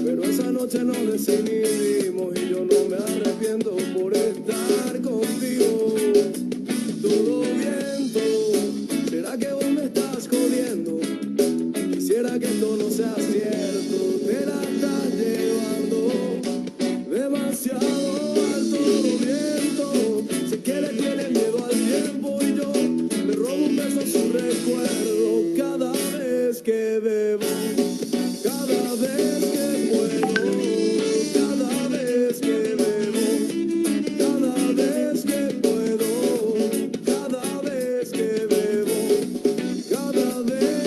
pero esa noche nos desinhibimos y yo no me arrepiento por estar contigo. Todo viento, ¿será que vos me estás jodiendo? Quisiera que esto no sea cierto, te la estás llevando demasiado alto, todo viento. Sé que le tienes miedo al tiempo y yo me robo un beso en su recuerdo cada vez que bebo, cada vez que puedo, cada vez que bebo, cada vez que puedo, cada vez que bebo, cada vez que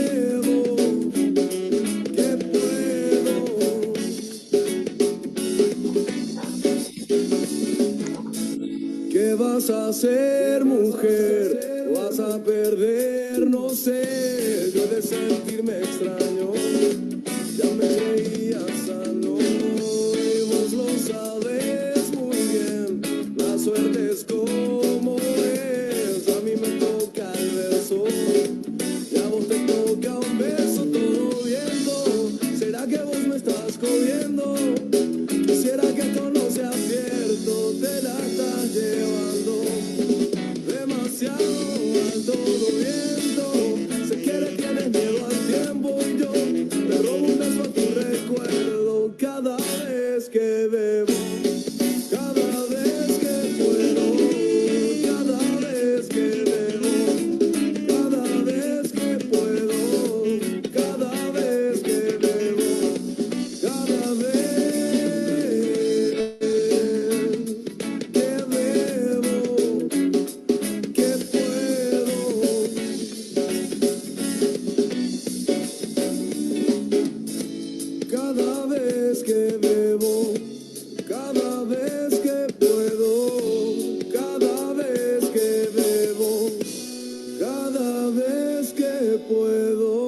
bebo, que puedo. ¿Qué vas a hacer, mujer? ¿Vas a perder? No sé, yo he de sentirme extraño. Ya me creía sano y vos lo sabes muy bien. La suerte es como es, a mí me toca el verso y a vos te toca un beso. Todo viento, ¿será que vos me estás jodiendo? Quisiera que esto no sea cierto, te la estás llevando demasiado alto, todo viento. Sé que le tienes miedo al tiempo y yo me robo un beso a tu recuerdo cada vez que bebo, cada vez que puedo, cada vez que bebo, cada vez que puedo, cada vez que bebo, cada vez que bebo, que puedo. Cada vez que bebo, cada vez que puedo, cada vez que bebo, cada vez que puedo.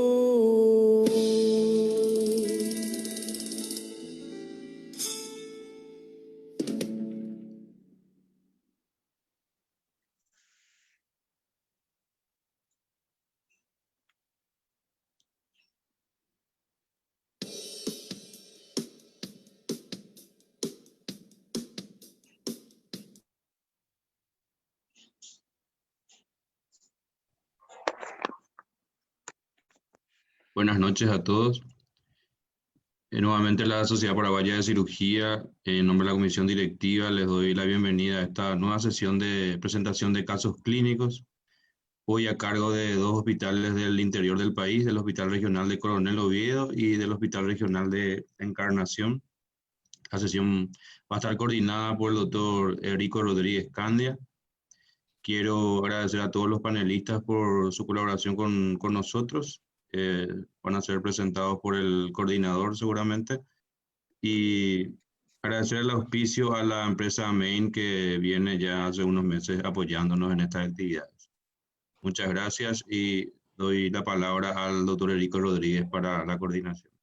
Buenas noches a todos. Nuevamente la Sociedad Paraguaya de Cirugía, en nombre de la Comisión Directiva, les doy la bienvenida a esta nueva sesión de presentación de casos clínicos, hoy a cargo de dos hospitales del interior del país, del Hospital Regional de Coronel Oviedo y del Hospital Regional de Encarnación. La sesión va a estar coordinada por el doctor Erico Rodríguez Candia. Quiero agradecer a todos los panelistas por su colaboración con nosotros. Van a ser presentados por el coordinador seguramente. Y agradecer el auspicio a la empresa Main que viene ya hace unos meses apoyándonos en estas actividades. Muchas gracias y doy la palabra al doctor Erico Rodríguez para la coordinación.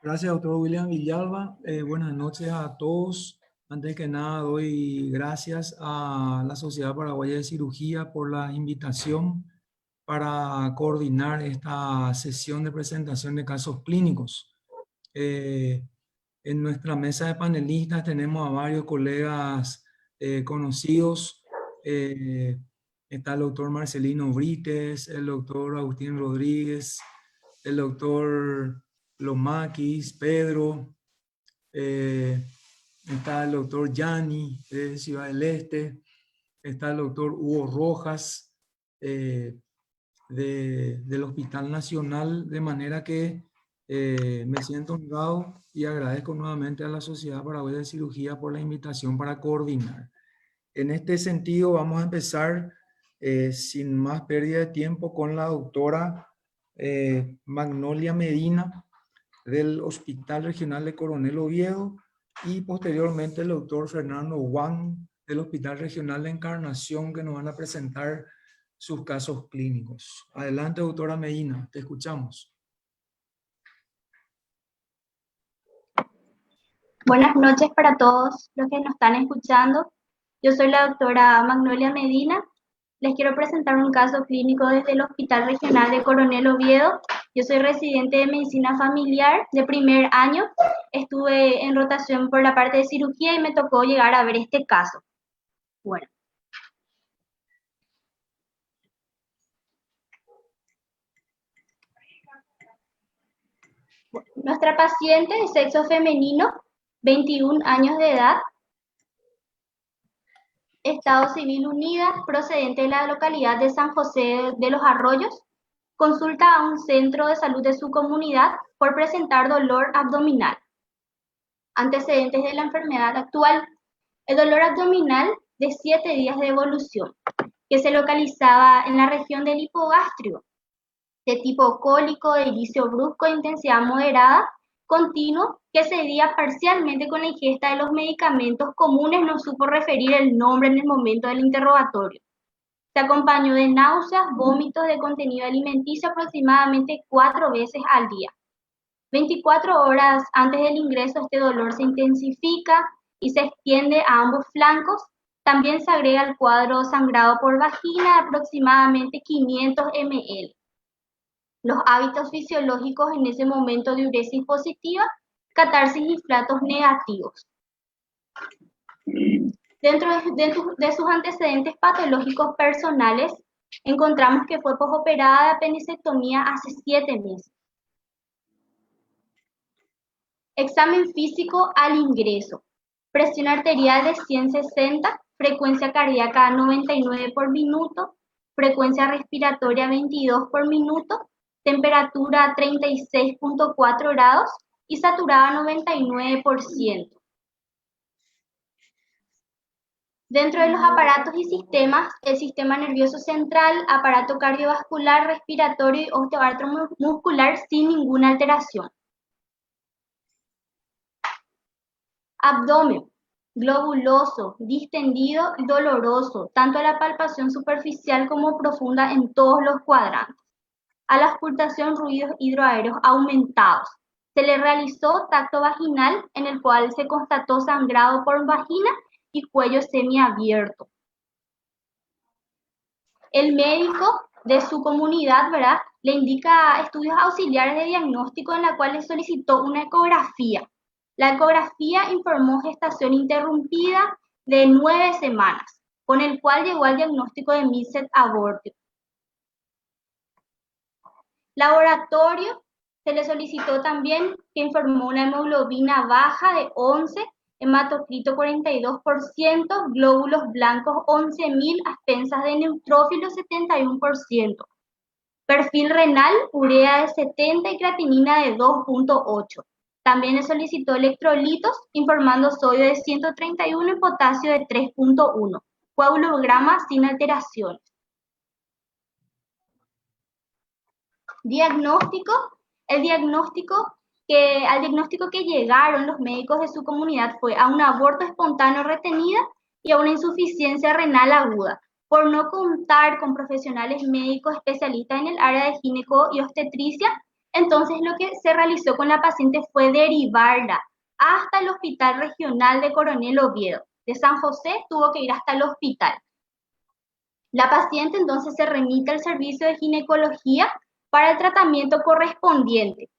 Gracias, doctor William Villalba. Buenas noches a todos. Antes que nada, doy gracias a la Sociedad Paraguaya de Cirugía por la invitación para coordinar esta sesión de presentación de casos clínicos. En nuestra mesa de panelistas tenemos a varios colegas conocidos. Está el doctor Marcelino Brites, el doctor Agustín Rodríguez, el doctor Lomaquis, Pedro, está el doctor Yanni de Ciudad del Este, está el doctor Hugo Rojas del Hospital Nacional, de manera que me siento honrado y agradezco nuevamente a la Sociedad Paraguaya de Cirugía por la invitación para coordinar. En este sentido, vamos a empezar sin más pérdida de tiempo con la doctora Magnolia Medina del Hospital Regional de Coronel Oviedo y posteriormente el doctor Fernando Wang del Hospital Regional de Encarnación, que nos van a presentar sus casos clínicos. Adelante, doctora Medina, te escuchamos. Buenas noches para todos los que nos están escuchando. Yo soy la doctora Magnolia Medina Les quiero presentar un caso clínico desde el Hospital Regional de Coronel Oviedo. Yo soy residente de medicina familiar de primer año. Estuve en rotación por la parte de cirugía y me tocó llegar a ver este caso. Bueno. Nuestra paciente de sexo femenino, 21 años de edad, Estado Civil Unida, procedente de la localidad de San José de los Arroyos, consulta a un centro de salud de su comunidad por presentar dolor abdominal. Antecedentes de la enfermedad actual: el dolor abdominal de 7 días de evolución, que se localizaba en la región del hipogastrio, de tipo cólico, de inicio brusco, de intensidad moderada, continuo, que cedía parcialmente con la ingesta de los medicamentos comunes. No supo referir el nombre en el momento del interrogatorio. Se acompañó de náuseas, vómitos de contenido alimenticio aproximadamente 4 veces al día. 24 horas antes del ingreso, este dolor se intensifica y se extiende a ambos flancos. También se agrega el cuadro sangrado por vagina de aproximadamente 500 ml. Los hábitos fisiológicos en ese momento: diuresis positiva, catarsis y flatos negativos. Dentro de sus antecedentes patológicos personales, encontramos que fue posoperada de apendicectomía hace 7 meses. Examen físico al ingreso: presión arterial de 160, frecuencia cardíaca 99 por minuto, frecuencia respiratoria 22 por minuto, temperatura 36.4 grados y saturada 99%. Dentro de los aparatos y sistemas, el sistema nervioso central, aparato cardiovascular, respiratorio y osteoartromuscular sin ninguna alteración. Abdomen: globuloso, distendido y doloroso, tanto a la palpación superficial como profunda en todos los cuadrantes. A la auscultación, ruidos hidroaéreos aumentados. Se le realizó tacto vaginal, en el cual se constató sangrado por vagina y cuello semiabierto. El médico de su comunidad, le indica estudios auxiliares de diagnóstico, en la cual le solicitó una ecografía. La ecografía informó gestación interrumpida de 9 semanas, con el cual llegó al diagnóstico de Misset abortio. Laboratorio: se le solicitó también, que informó una hemoglobina baja de 11, hematocrito 42%, glóbulos blancos 11.000, aspensas de neutrófilos 71%. Perfil renal: urea de 70 y creatinina de 2.8. También le solicitó electrolitos, informando sodio de 131 y potasio de 3.1. Coagulograma sin alteraciones. Diagnóstico: al diagnóstico que llegaron los médicos de su comunidad fue a un aborto espontáneo retenida y a una insuficiencia renal aguda. Por no contar con profesionales médicos especialistas en el área de gineco y obstetricia, entonces lo que se realizó con la paciente fue derivarla hasta el Hospital Regional de Coronel Oviedo. De San José tuvo que ir hasta el hospital. La paciente entonces se remite al servicio de ginecología para el tratamiento correspondiente.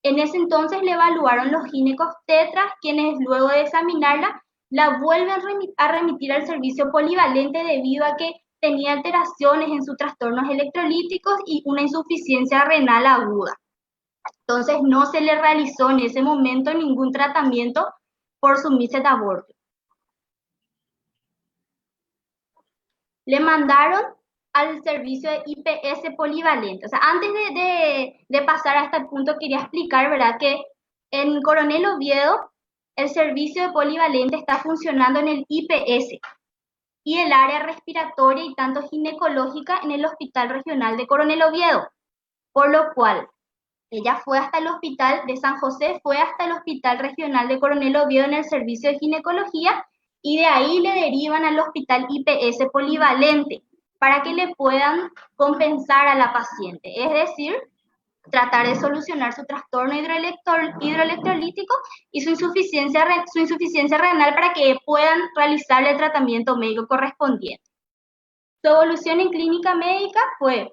En ese entonces le evaluaron los ginecobstetras, quienes luego de examinarla la vuelven a remitir al servicio polivalente, debido a que tenía alteraciones en sus trastornos electrolíticos y una insuficiencia renal aguda. Entonces no se le realizó en ese momento ningún tratamiento por su Misset abortio. Le mandaron al servicio de IPS polivalente. O sea, antes de pasar a este punto, quería explicar, que en Coronel Oviedo el servicio de polivalente está funcionando en el IPS y el área respiratoria y tanto ginecológica en el Hospital Regional de Coronel Oviedo, por lo cual ella fue hasta el hospital de San José, fue hasta el Hospital Regional de Coronel Oviedo en el servicio de ginecología, y de ahí le derivan al Hospital IPS polivalente para que le puedan compensar a la paciente, es decir, tratar de solucionar su trastorno hidroelectrolítico y su insuficiencia renal, para que puedan realizar el tratamiento médico correspondiente. Su evolución en clínica médica fue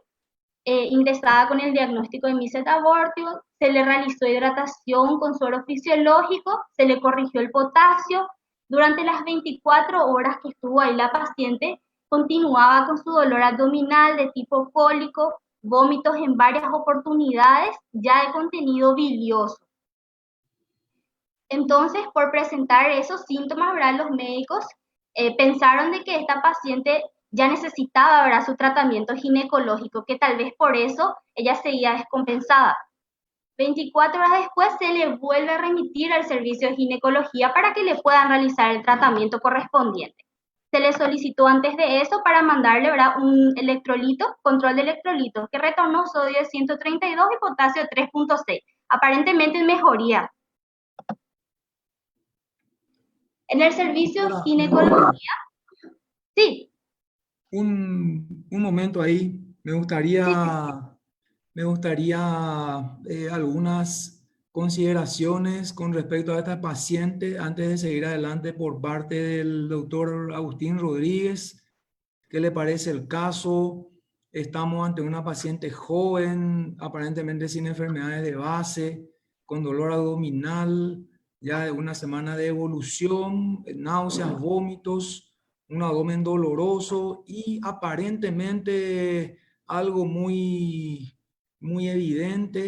ingresada con el diagnóstico de Misset abortio, se le realizó hidratación con suero fisiológico, se le corrigió el potasio. Durante las 24 horas que estuvo ahí la paciente, continuaba con su dolor abdominal de tipo cólico, vómitos en varias oportunidades, ya de contenido bilioso. Entonces, por presentar esos síntomas, ¿verdad? Los médicos pensaron de que esta paciente ya necesitaba, ¿verdad? Su tratamiento ginecológico, que tal vez por eso ella seguía descompensada. 24 horas después se le vuelve a remitir al servicio de ginecología para que le puedan realizar el tratamiento correspondiente. Se le solicitó antes de eso para mandarle, ¿verdad? Un electrolito, control de electrolitos, que retornó sodio de 132 y potasio de 3.6. Aparentemente en mejoría. En el servicio de ginecología, sí. Un momento ahí, me gustaría algunas consideraciones con respecto a esta paciente antes de seguir adelante por parte del doctor Agustín Rodríguez. ¿Qué le parece el caso? Estamos ante una paciente joven, aparentemente sin enfermedades de base, con dolor abdominal, ya de una semana de evolución, náuseas, vómitos, un abdomen doloroso y aparentemente algo muy evidente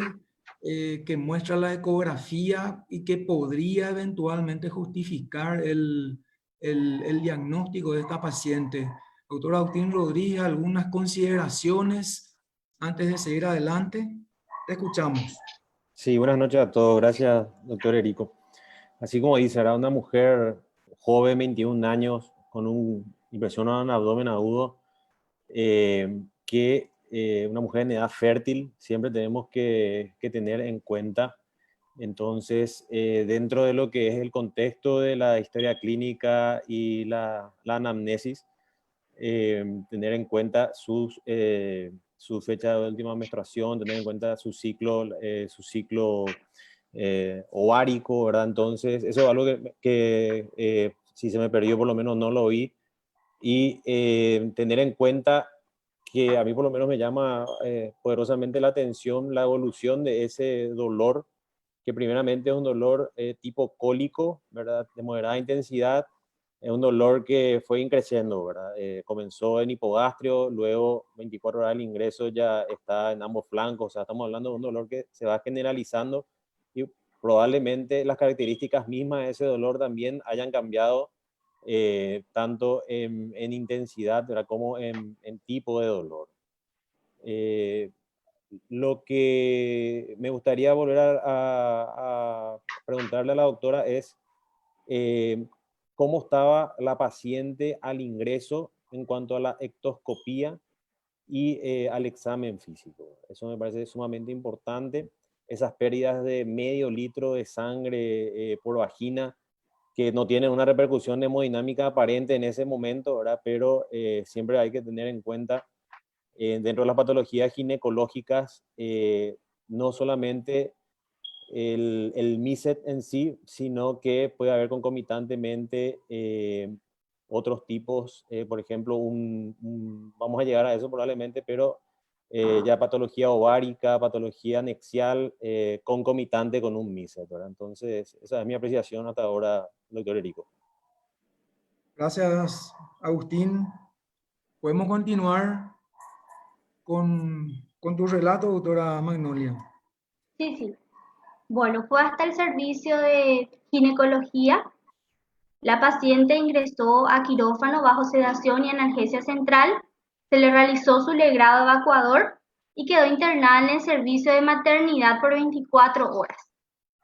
que muestra la ecografía y que podría eventualmente justificar el diagnóstico de esta paciente. Doctor Agustín Rodríguez, algunas consideraciones antes de seguir adelante. Te escuchamos. Sí, buenas noches a todos. Gracias, doctor Erico. Así como dice, era una mujer joven, 21 años, con impresión a un abdomen agudo, una mujer en edad fértil, siempre tenemos que tener en cuenta. Entonces, dentro de lo que es el contexto de la historia clínica y la anamnesis, tener en cuenta su fecha de última menstruación, tener en cuenta su ciclo ovárico, ¿verdad? Entonces, eso es algo que si se me perdió, por lo menos no lo vi. Y tener en cuenta que a mí por lo menos me llama poderosamente la atención la evolución de ese dolor, que primeramente es un dolor tipo cólico, ¿verdad? De moderada intensidad. Es un dolor que fue increciendo, ¿verdad? Comenzó en hipogastrio, luego 24 horas del ingreso ya está en ambos flancos. O sea, estamos hablando de un dolor que se va generalizando y probablemente las características mismas de ese dolor también hayan cambiado tanto en intensidad, ¿verdad? Como en tipo de dolor. Lo que me gustaría volver a preguntarle a la doctora es cómo estaba la paciente al ingreso en cuanto a la ectoscopía y al examen físico. Eso me parece sumamente importante. Esas pérdidas de medio litro de sangre por vagina que no tienen una repercusión hemodinámica aparente en ese momento, ¿verdad? Pero siempre hay que tener en cuenta dentro de las patologías ginecológicas, no solamente el MISET en sí, sino que puede haber concomitantemente otros tipos, por ejemplo, vamos a llegar a eso probablemente, pero ya patología ovárica, patología anexial, concomitante con un MISET, ¿verdad? Entonces, esa es mi apreciación hasta ahora, doctor Erico. Gracias, Agustín. Podemos continuar con tu relato, doctora Magnolia. Sí. Bueno, fue hasta el servicio de ginecología. La paciente ingresó a quirófano bajo sedación y analgesia central. Se le realizó su legrado evacuador y quedó internada en el servicio de maternidad por 24 horas.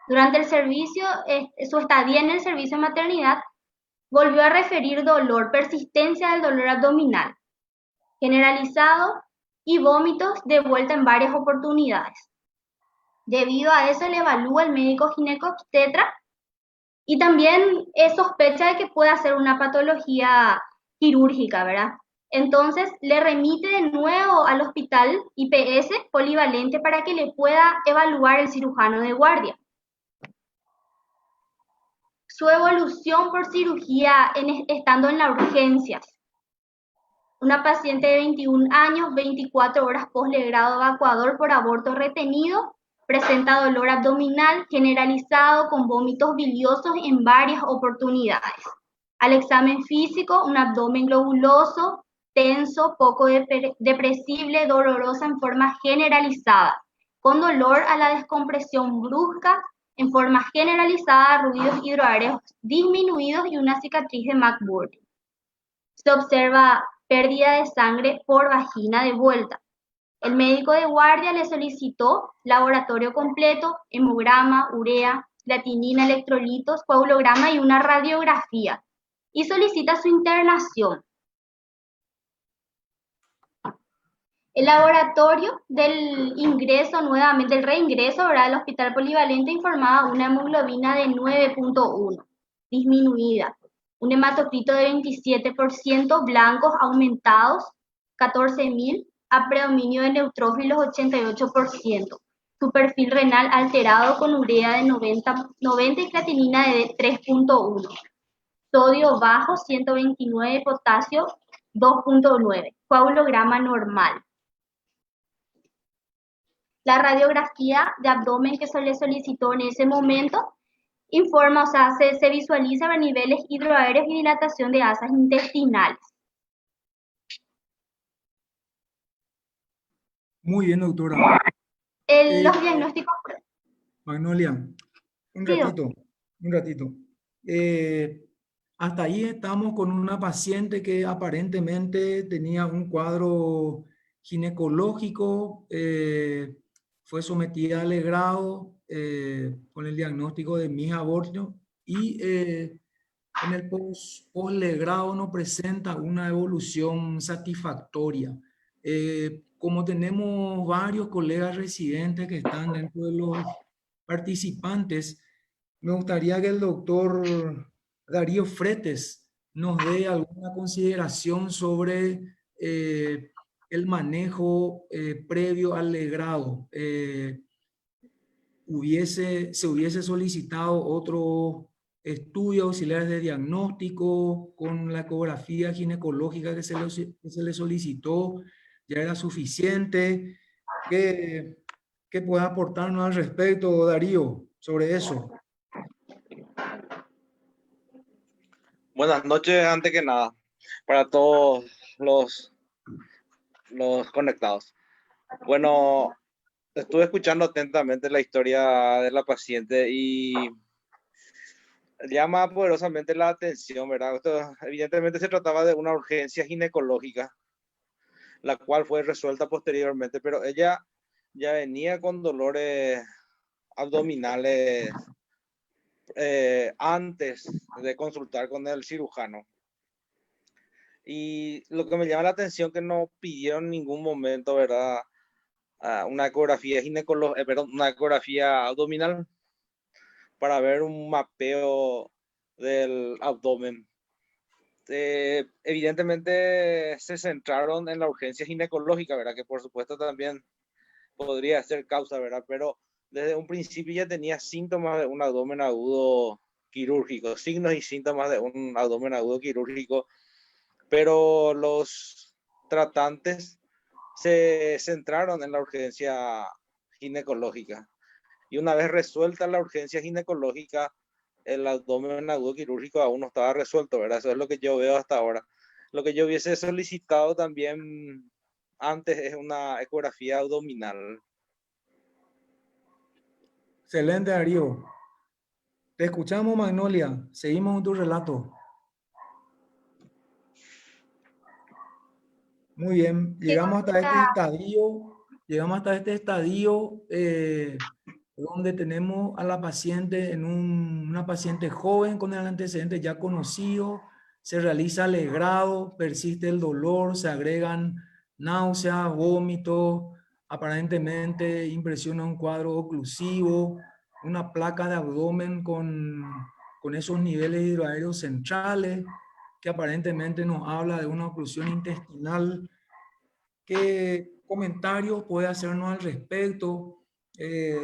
Durante el servicio, su estadía en el servicio de maternidad, volvió a referir dolor, persistencia del dolor abdominal, generalizado y vómitos de vuelta en varias oportunidades. Debido a eso le evalúa el médico ginecobstetra y también sospecha de que pueda ser una patología quirúrgica, ¿verdad? Entonces le remite de nuevo al hospital IPS polivalente para que le pueda evaluar el cirujano de guardia. Su evolución por cirugía estando en las urgencias. Una paciente de 21 años, 24 horas post-legrado evacuador por aborto retenido, presenta dolor abdominal generalizado con vómitos biliosos en varias oportunidades. Al examen físico, un abdomen globuloso, tenso, poco depresible, dolorosa en forma generalizada, con dolor a la descompresión brusca, en forma generalizada, ruidos hidroaéreos disminuidos y una cicatriz de McBurdy. Se observa pérdida de sangre por vagina de vuelta. El médico de guardia le solicitó laboratorio completo, hemograma, urea, creatinina, electrolitos, coagulograma y una radiografía, y solicita su internación. El laboratorio del ingreso, nuevamente el reingreso, ¿verdad?, al hospital polivalente informaba una hemoglobina de 9.1, disminuida, un hematocrito de 27%, blancos aumentados, 14.000, a predominio de neutrófilos 88%, su perfil renal alterado con urea de 90 y creatinina de 3.1, sodio bajo 129, potasio 2.9, coagulograma normal. La radiografía de abdomen que se le solicitó en ese momento informa, o sea, se visualiza a niveles hidroaéreos y dilatación de asas intestinales. Muy bien, doctora. Los diagnósticos... Magnolia, un Sí, ratito. Hasta ahí estamos con una paciente que aparentemente tenía un cuadro ginecológico, fue sometida a legrado con el diagnóstico de mis-aborto y en el post-legrado no presenta una evolución satisfactoria. Como tenemos varios colegas residentes que están dentro de los participantes, me gustaría que el doctor Darío Fretes nos dé alguna consideración sobre el manejo previo al legrado. Se hubiese solicitado otro estudio auxiliares de diagnóstico con la ecografía ginecológica que se le solicitó, ya era suficiente. ¿Qué puede aportarnos al respecto, Darío, sobre eso? Buenas noches, antes que nada, para todos los conectados. Bueno, estuve escuchando atentamente la historia de la paciente y llama poderosamente la atención, ¿verdad? Esto, evidentemente se trataba de una urgencia ginecológica, la cual fue resuelta posteriormente, pero ella ya venía con dolores abdominales antes de consultar con el cirujano. Y lo que me llama la atención que no pidieron en ningún momento, ¿verdad?, una ecografía una ecografía abdominal para ver un mapeo del abdomen. Evidentemente se centraron en la urgencia ginecológica, ¿verdad?, que por supuesto también podría ser causa, ¿verdad?, pero desde un principio ya tenía síntomas de un abdomen agudo quirúrgico, signos y síntomas de un abdomen agudo quirúrgico, pero los tratantes se centraron en la urgencia ginecológica. Y una vez resuelta la urgencia ginecológica, el abdomen agudo quirúrgico aún no estaba resuelto, ¿verdad? Eso es lo que yo veo hasta ahora. Lo que yo hubiese solicitado también antes es una ecografía abdominal. Excelente, Darío. Te escuchamos, Magnolia. Seguimos con tu relato. Muy bien, llegamos hasta este estadio donde tenemos a la paciente en una paciente joven con el antecedente ya conocido, se realiza legrado, persiste el dolor, se agregan náuseas, vómitos, aparentemente impresiona un cuadro oclusivo, una placa de abdomen con esos niveles hidroaéreos centrales, que aparentemente nos habla de una oclusión intestinal. ¿Qué comentarios puede hacernos al respecto?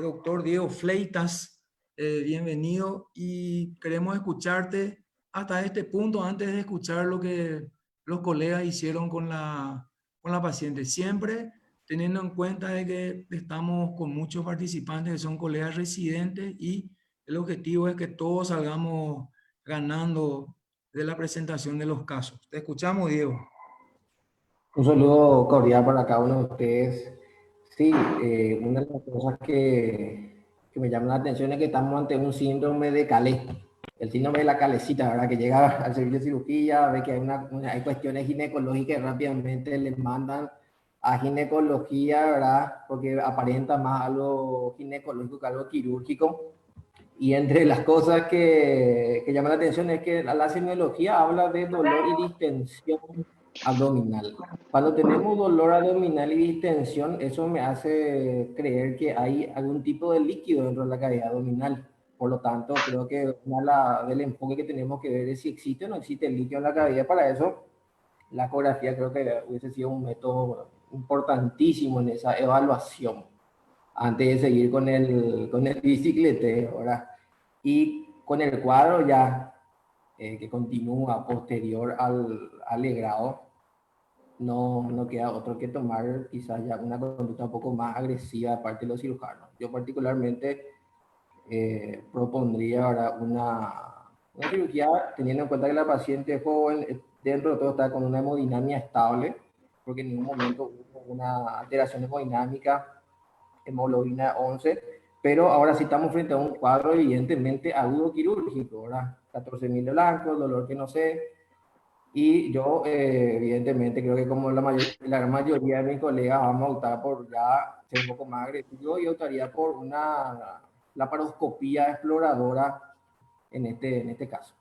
Doctor Diego Fleitas, bienvenido y queremos escucharte hasta este punto antes de escuchar lo que los colegas hicieron con la paciente, siempre teniendo en cuenta de que estamos con muchos participantes que son colegas residentes y el objetivo es que todos salgamos ganando de la presentación de los casos. Te escuchamos, Diego. Un saludo cordial para cada uno de ustedes. Sí, una de las cosas que me llama la atención es que estamos ante un síndrome de Calais. El síndrome de la calecita, ¿verdad? Que llega al servicio de cirugía, ve que hay cuestiones ginecológicas y rápidamente les mandan a ginecología, ¿verdad? Porque aparenta más algo ginecológico que algo quirúrgico. Y entre las cosas que llaman la atención es que la semiología habla de dolor y distensión abdominal. Cuando tenemos dolor abdominal y distensión, eso me hace creer que hay algún tipo de líquido dentro de la cavidad abdominal. Por lo tanto, creo que del enfoque que tenemos que ver es si existe o no existe el líquido en la cavidad. Para eso, la ecografía creo que hubiese sido un método importantísimo en esa evaluación, antes de seguir con el bicicleteo, ¿verdad? Y con el cuadro ya que continúa posterior al legrado, no queda otro que tomar quizás ya una conducta un poco más agresiva de parte de los cirujanos. Yo particularmente propondría ahora una cirugía teniendo en cuenta que la paciente joven dentro de todo está con una hemodinamia estable, porque en ningún momento hubo una alteración hemodinámica, hemoglobina 11, pero ahora sí estamos frente a un cuadro evidentemente agudo quirúrgico, ¿verdad? 14.000 de blanco, dolor que no sé, y yo evidentemente creo que como la gran mayoría de mis colegas vamos a optar por ya ser un poco más agresivo y optaría por una laparoscopía exploradora en este caso.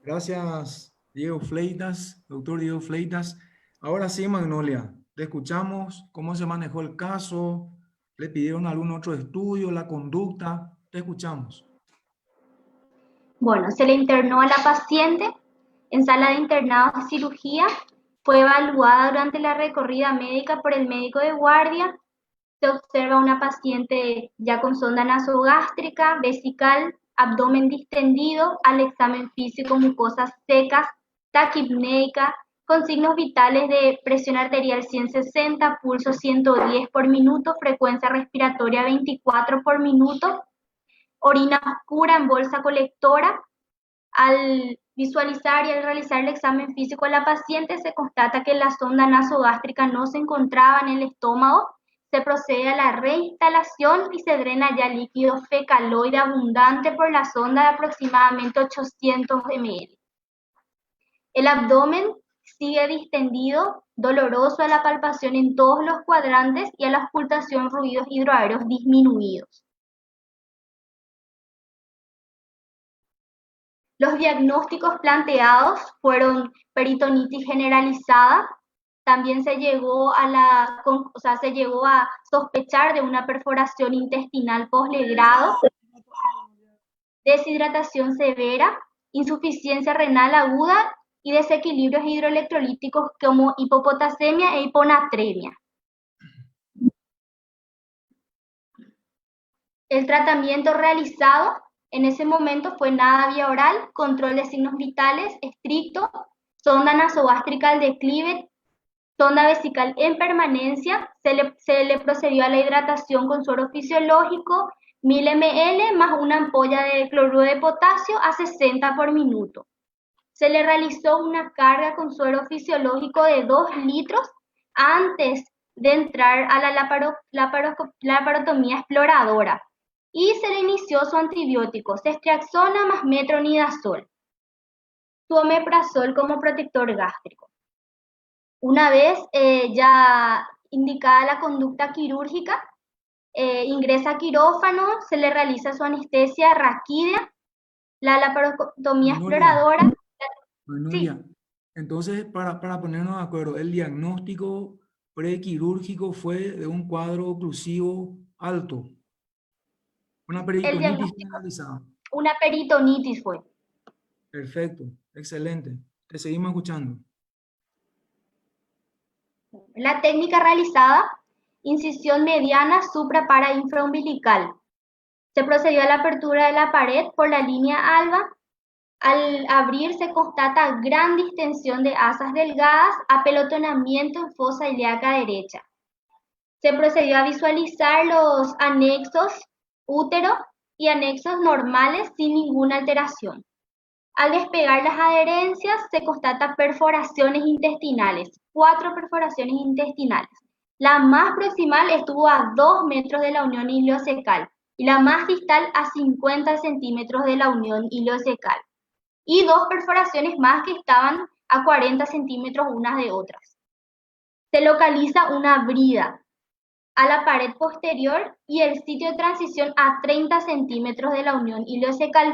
Gracias, Diego Fleitas, doctor Diego Fleitas. Ahora sí, Magnolia, te escuchamos. ¿Cómo se manejó el caso? ¿Le pidieron algún otro estudio, la conducta? Te escuchamos. Bueno, se le internó a la paciente en sala de internados de cirugía, fue evaluada durante la recorrida médica por el médico de guardia. Se observa una paciente ya con sonda nasogástrica, vesical, abdomen distendido, al examen físico mucosas secas, taquipneica, con signos vitales de presión arterial 160, pulso 110 por minuto, frecuencia respiratoria 24 por minuto, orina oscura en bolsa colectora. Al visualizar y al realizar el examen físico de la paciente se constata que la sonda nasogástrica no se encontraba en el estómago. Se procede a la reinstalación y se drena ya líquido fecaloide abundante por la sonda de aproximadamente 800 ml. El abdomen sigue distendido, doloroso a la palpación en todos los cuadrantes y a la auscultación ruidos hidroaéreos disminuidos. Los diagnósticos planteados fueron peritonitis generalizada. También se llegó a sospechar de una perforación intestinal poslegrado, deshidratación severa, insuficiencia renal aguda y desequilibrios hidroelectrolíticos como hipopotasemia e hiponatremia. El tratamiento realizado en ese momento fue nada vía oral, control de signos vitales estricto, sonda nasogástrica al declive, sonda vesical en permanencia. Se le procedió a la hidratación con suero fisiológico, 1000 ml más una ampolla de cloruro de potasio a 60 por minuto. Se le realizó una carga con suero fisiológico de 2 litros antes de entrar a la laparotomía exploradora. Y se le inició su antibiótico, ceftriaxona más metronidazol, su omeprazol como protector gástrico. Una vez ya indicada la conducta quirúrgica, ingresa a quirófano, se le realiza su anestesia raquídea, la laparotomía exploradora. Magnolia, sí. Entonces, para ponernos de acuerdo, el diagnóstico prequirúrgico fue de un cuadro oclusivo alto. Una peritonitis generalizada. Una peritonitis fue. Perfecto, excelente. Te seguimos escuchando. La técnica realizada, incisión mediana supra-para-infraumbilical. Se procedió a la apertura de la pared por la línea alba. Al abrir se constata gran distensión de asas delgadas, apelotonamiento en fosa ilíaca derecha. Se procedió a visualizar los anexos útero y anexos normales sin ninguna alteración. Al despegar las adherencias se constatan perforaciones intestinales, 4 perforaciones intestinales. La más proximal estuvo a 2 metros de la unión ileocecal y la más distal a 50 centímetros de la unión ileocecal. Y 2 perforaciones más que estaban a 40 centímetros unas de otras. Se localiza una brida a la pared posterior y el sitio de transición a 30 centímetros de la unión ileocecal.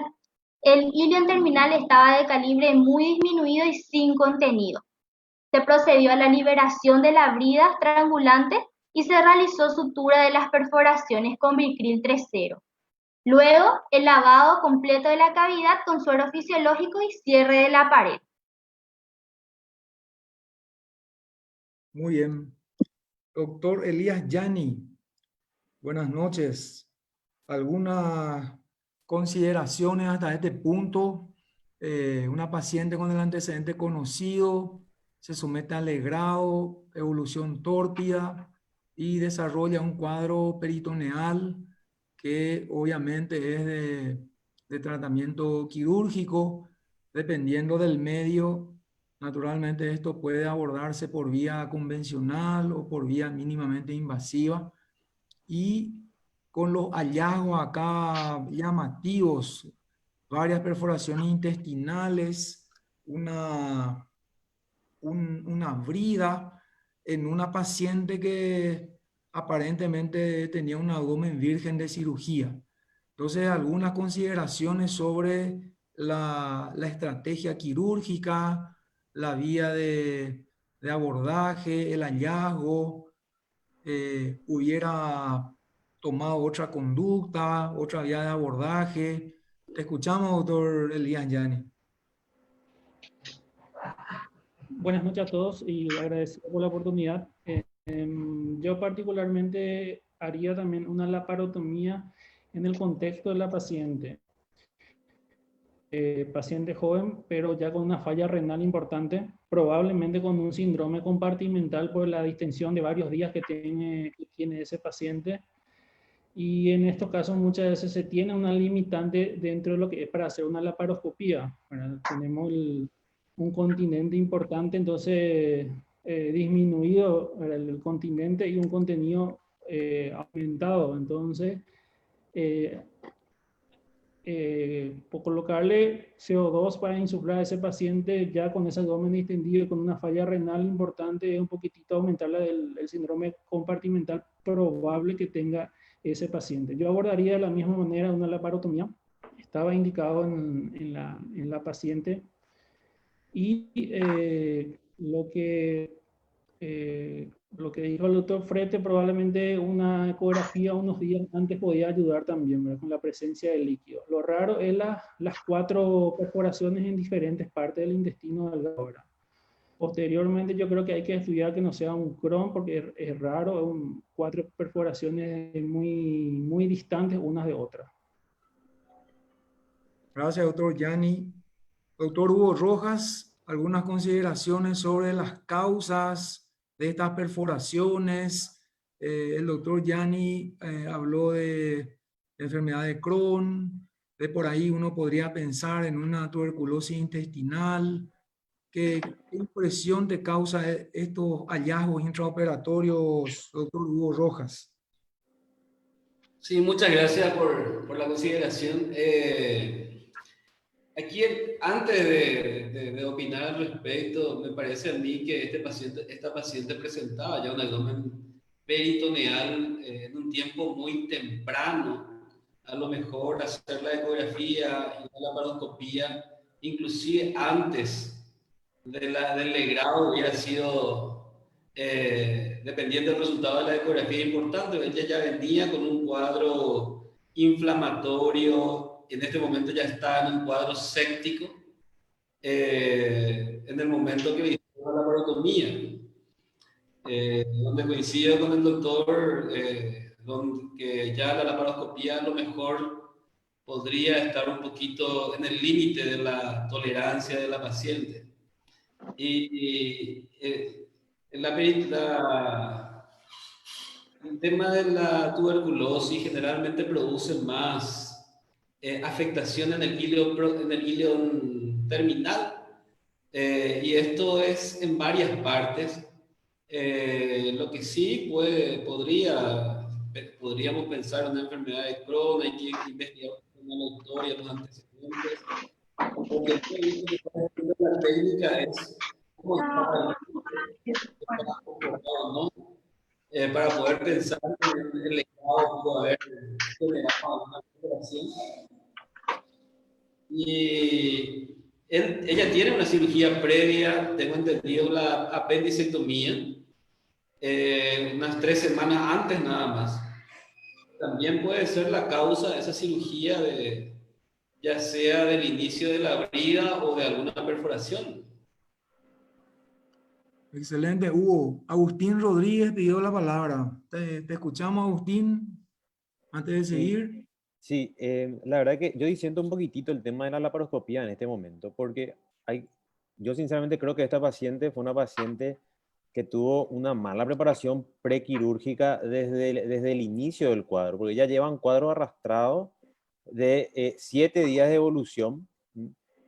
El ilion terminal estaba de calibre muy disminuido y sin contenido. Se procedió a la liberación de la brida estrangulante y se realizó sutura de las perforaciones con Vicryl 3.0. Luego, el lavado completo de la cavidad con suero fisiológico y cierre de la pared. Muy bien. Doctor Elías Yani, buenas noches. ¿Algunas consideraciones hasta este punto? Una paciente con el antecedente conocido se somete al legrado, evolución tórpida y desarrolla un cuadro peritoneal que obviamente es de tratamiento quirúrgico, dependiendo del medio. Naturalmente esto puede abordarse por vía convencional o por vía mínimamente invasiva. Y con los hallazgos acá llamativos, varias perforaciones intestinales, una brida en una paciente que aparentemente tenía un abdomen virgen de cirugía. Entonces, algunas consideraciones sobre la estrategia quirúrgica, la vía de abordaje, el hallazgo, hubiera tomado otra conducta, otra vía de abordaje. Te escuchamos, doctor Elías Yani. Buenas noches a todos y agradecido por la oportunidad. Yo particularmente haría también una laparotomía en el contexto de la paciente. Paciente joven, pero ya con una falla renal importante, probablemente con un síndrome compartimental por la distensión de varios días que tiene ese paciente. Y en estos casos muchas veces se tiene una limitante dentro de lo que es para hacer una laparoscopía. Tenemos un continente importante, entonces disminuido el continente y un contenido aumentado. Entonces, por colocarle CO2 para insuflar a ese paciente ya con ese abdomen distendido y con una falla renal importante, es un poquitito aumentar el síndrome compartimental probable que tenga ese paciente. Yo abordaría de la misma manera una laparotomía. Estaba indicado en la paciente. Y lo que dijo el doctor Frete, probablemente una ecografía unos días antes podía ayudar también, ¿verdad? Con la presencia de líquido. Lo raro es las 4 perforaciones en diferentes partes del intestino delgado, ¿verdad? Posteriormente yo creo que hay que estudiar que no sea un Crohn porque es raro, 4 perforaciones muy, muy distantes unas de otras. Gracias, doctor Yani. Doctor Hugo Rojas, algunas consideraciones sobre las causas de estas perforaciones. El doctor Yani habló de enfermedad de Crohn, de por ahí uno podría pensar en una tuberculosis intestinal. ¿Qué impresión te causa estos hallazgos intraoperatorios, doctor Hugo Rojas? Sí, muchas gracias por la consideración. Aquí, antes de opinar al respecto, me parece a mí que esta paciente presentaba ya un abdomen peritoneal en un tiempo muy temprano. A lo mejor hacer la ecografía y la laparoscopía, inclusive antes del legrado, hubiera sido, dependiendo del resultado de la ecografía, importante. Ella ya venía con un cuadro inflamatorio, en este momento ya está en un cuadro séptico, en el momento que hizo la laparotomía, donde coincido con el doctor, que ya la laparoscopía a lo mejor podría estar un poquito en el límite de la tolerancia de la paciente. Y el tema de la tuberculosis generalmente produce más afectación en el ileón terminal. Y esto es en varias partes. Lo que sí podríamos pensar en una enfermedad de Crohn, hay que investigar con la historia, los antecedentes. Lo que he visto que está haciendo la técnica es cómo está comportado, ¿no? Para poder pensar en el legado que pudo haber generado una operación. Y ella tiene una cirugía previa, tengo entendido, la apendicectomía, unas 3 semanas antes nada más. También puede ser la causa de esa cirugía, ya sea del inicio de la brida o de alguna perforación. Excelente, Hugo. Agustín Rodríguez pidió la palabra. Te escuchamos, Agustín, antes de seguir. Sí, la verdad que yo disiento un poquitito el tema de la laparoscopía en este momento, porque yo sinceramente creo que esta paciente fue una paciente que tuvo una mala preparación prequirúrgica desde el inicio del cuadro, porque ella lleva un cuadro arrastrado de 7 días de evolución.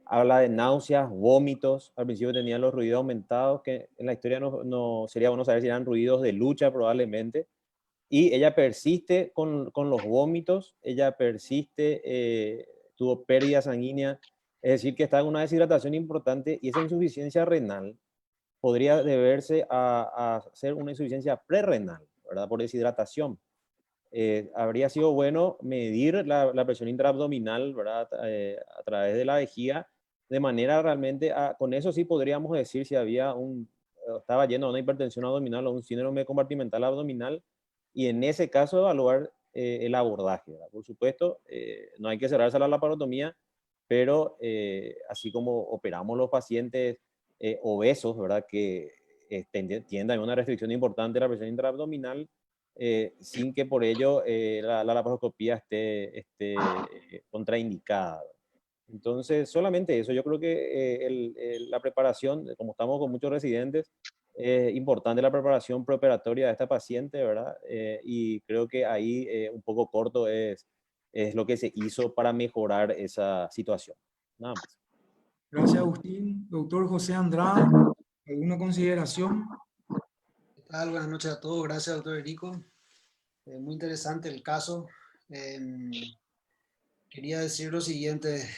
Habla de náuseas, vómitos, al principio tenía los ruidos aumentados, que en la historia no sería bueno saber si eran ruidos de lucha probablemente, y ella persiste con los vómitos, ella persiste, tuvo pérdida sanguínea, es decir, que está en una deshidratación importante, y esa insuficiencia renal podría deberse a ser una insuficiencia prerrenal, ¿verdad? Por deshidratación. Habría sido bueno medir la presión intraabdominal, ¿verdad? A través de la vejiga, de manera realmente, con eso sí podríamos decir si estaba lleno de una hipertensión abdominal o un síndrome compartimental abdominal, y en ese caso evaluar el abordaje, ¿verdad? Por supuesto, no hay que cerrarse a la laparotomía, pero así como operamos los pacientes obesos, ¿verdad? Que tienen una restricción importante de la presión intraabdominal, sin que por ello la laparoscopía esté contraindicada. Entonces, solamente eso. Yo creo que la preparación, como estamos con muchos residentes, es importante la preparación preoperatoria de esta paciente, ¿verdad? Y creo que ahí un poco corto es lo que se hizo para mejorar esa situación. Nada más. Gracias, Agustín. Doctor José Andrade, ¿alguna consideración? ¿Qué tal? Buenas noches a todos. Gracias, doctor Erico. Muy interesante el caso. Quería decir lo siguiente.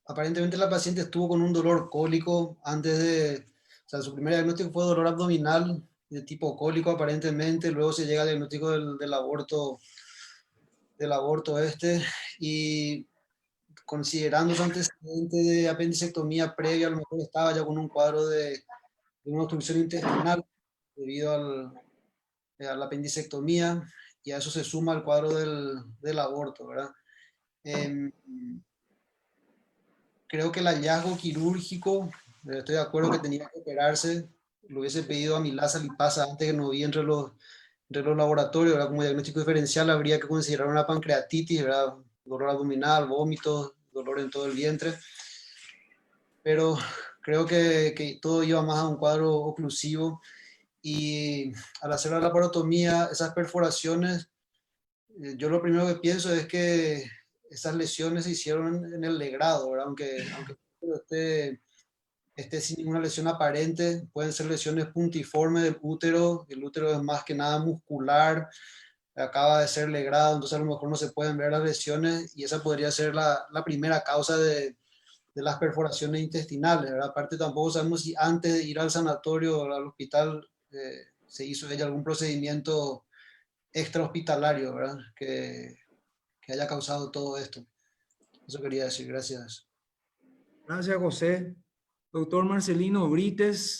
Aparentemente la paciente estuvo con un dolor cólico o sea, su primer diagnóstico fue dolor abdominal de tipo cólico aparentemente, luego se llega al diagnóstico del aborto y considerando su antecedente de apendicectomía previa, a lo mejor estaba ya con un cuadro de una obstrucción intestinal debido a la apendicectomía, y a eso se suma el cuadro del aborto, ¿verdad? Creo que el hallazgo quirúrgico, estoy de acuerdo que tenía que operarse, lo hubiese pedido a Milasa Lipasa antes, que no vi entre los laboratorios, ¿verdad? Como diagnóstico diferencial habría que considerar una pancreatitis, ¿verdad? Dolor abdominal, vómitos, dolor en todo el vientre, pero creo que todo iba más a un cuadro oclusivo, y al hacer la laparotomía, esas perforaciones, yo lo primero que pienso es que esas lesiones se hicieron en el legrado, ¿verdad? Aunque esté sin ninguna lesión aparente, pueden ser lesiones puntiformes del útero. El útero es más que nada muscular, acaba de ser legrado, entonces a lo mejor no se pueden ver las lesiones, y esa podría ser la primera causa de las perforaciones intestinales, ¿verdad? Aparte, tampoco sabemos si antes de ir al sanatorio o al hospital se hizo ella algún procedimiento extrahospitalario, ¿verdad? Que haya causado todo esto. Eso quería decir. Gracias. Gracias, José. Doctor Marcelino Brites,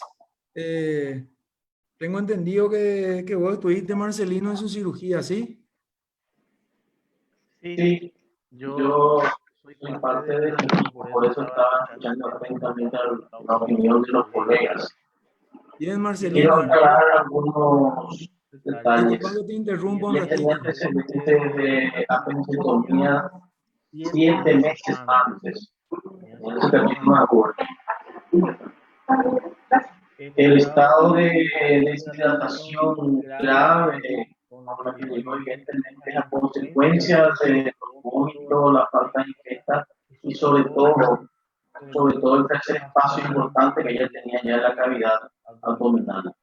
tengo entendido que vos estuviste, Marcelino, en su cirugía, ¿sí? Sí, yo soy parte del equipo, por eso estaba escuchando atentamente la opinión de los colegas. Bien, Marcelino. Quiero aclarar algunos detalles. Disculpa que te interrumpo un Yo tenía ratito. antecedentes de apendicectomía 7 meses antes. En ese permiso me acuerdo. El estado de deshidratación grave con la que llegó evidentemente las consecuencias de los vómitos, la falta de ingesta y sobre todo el tercer espacio importante que ella tenía ya en la cavidad abdominal.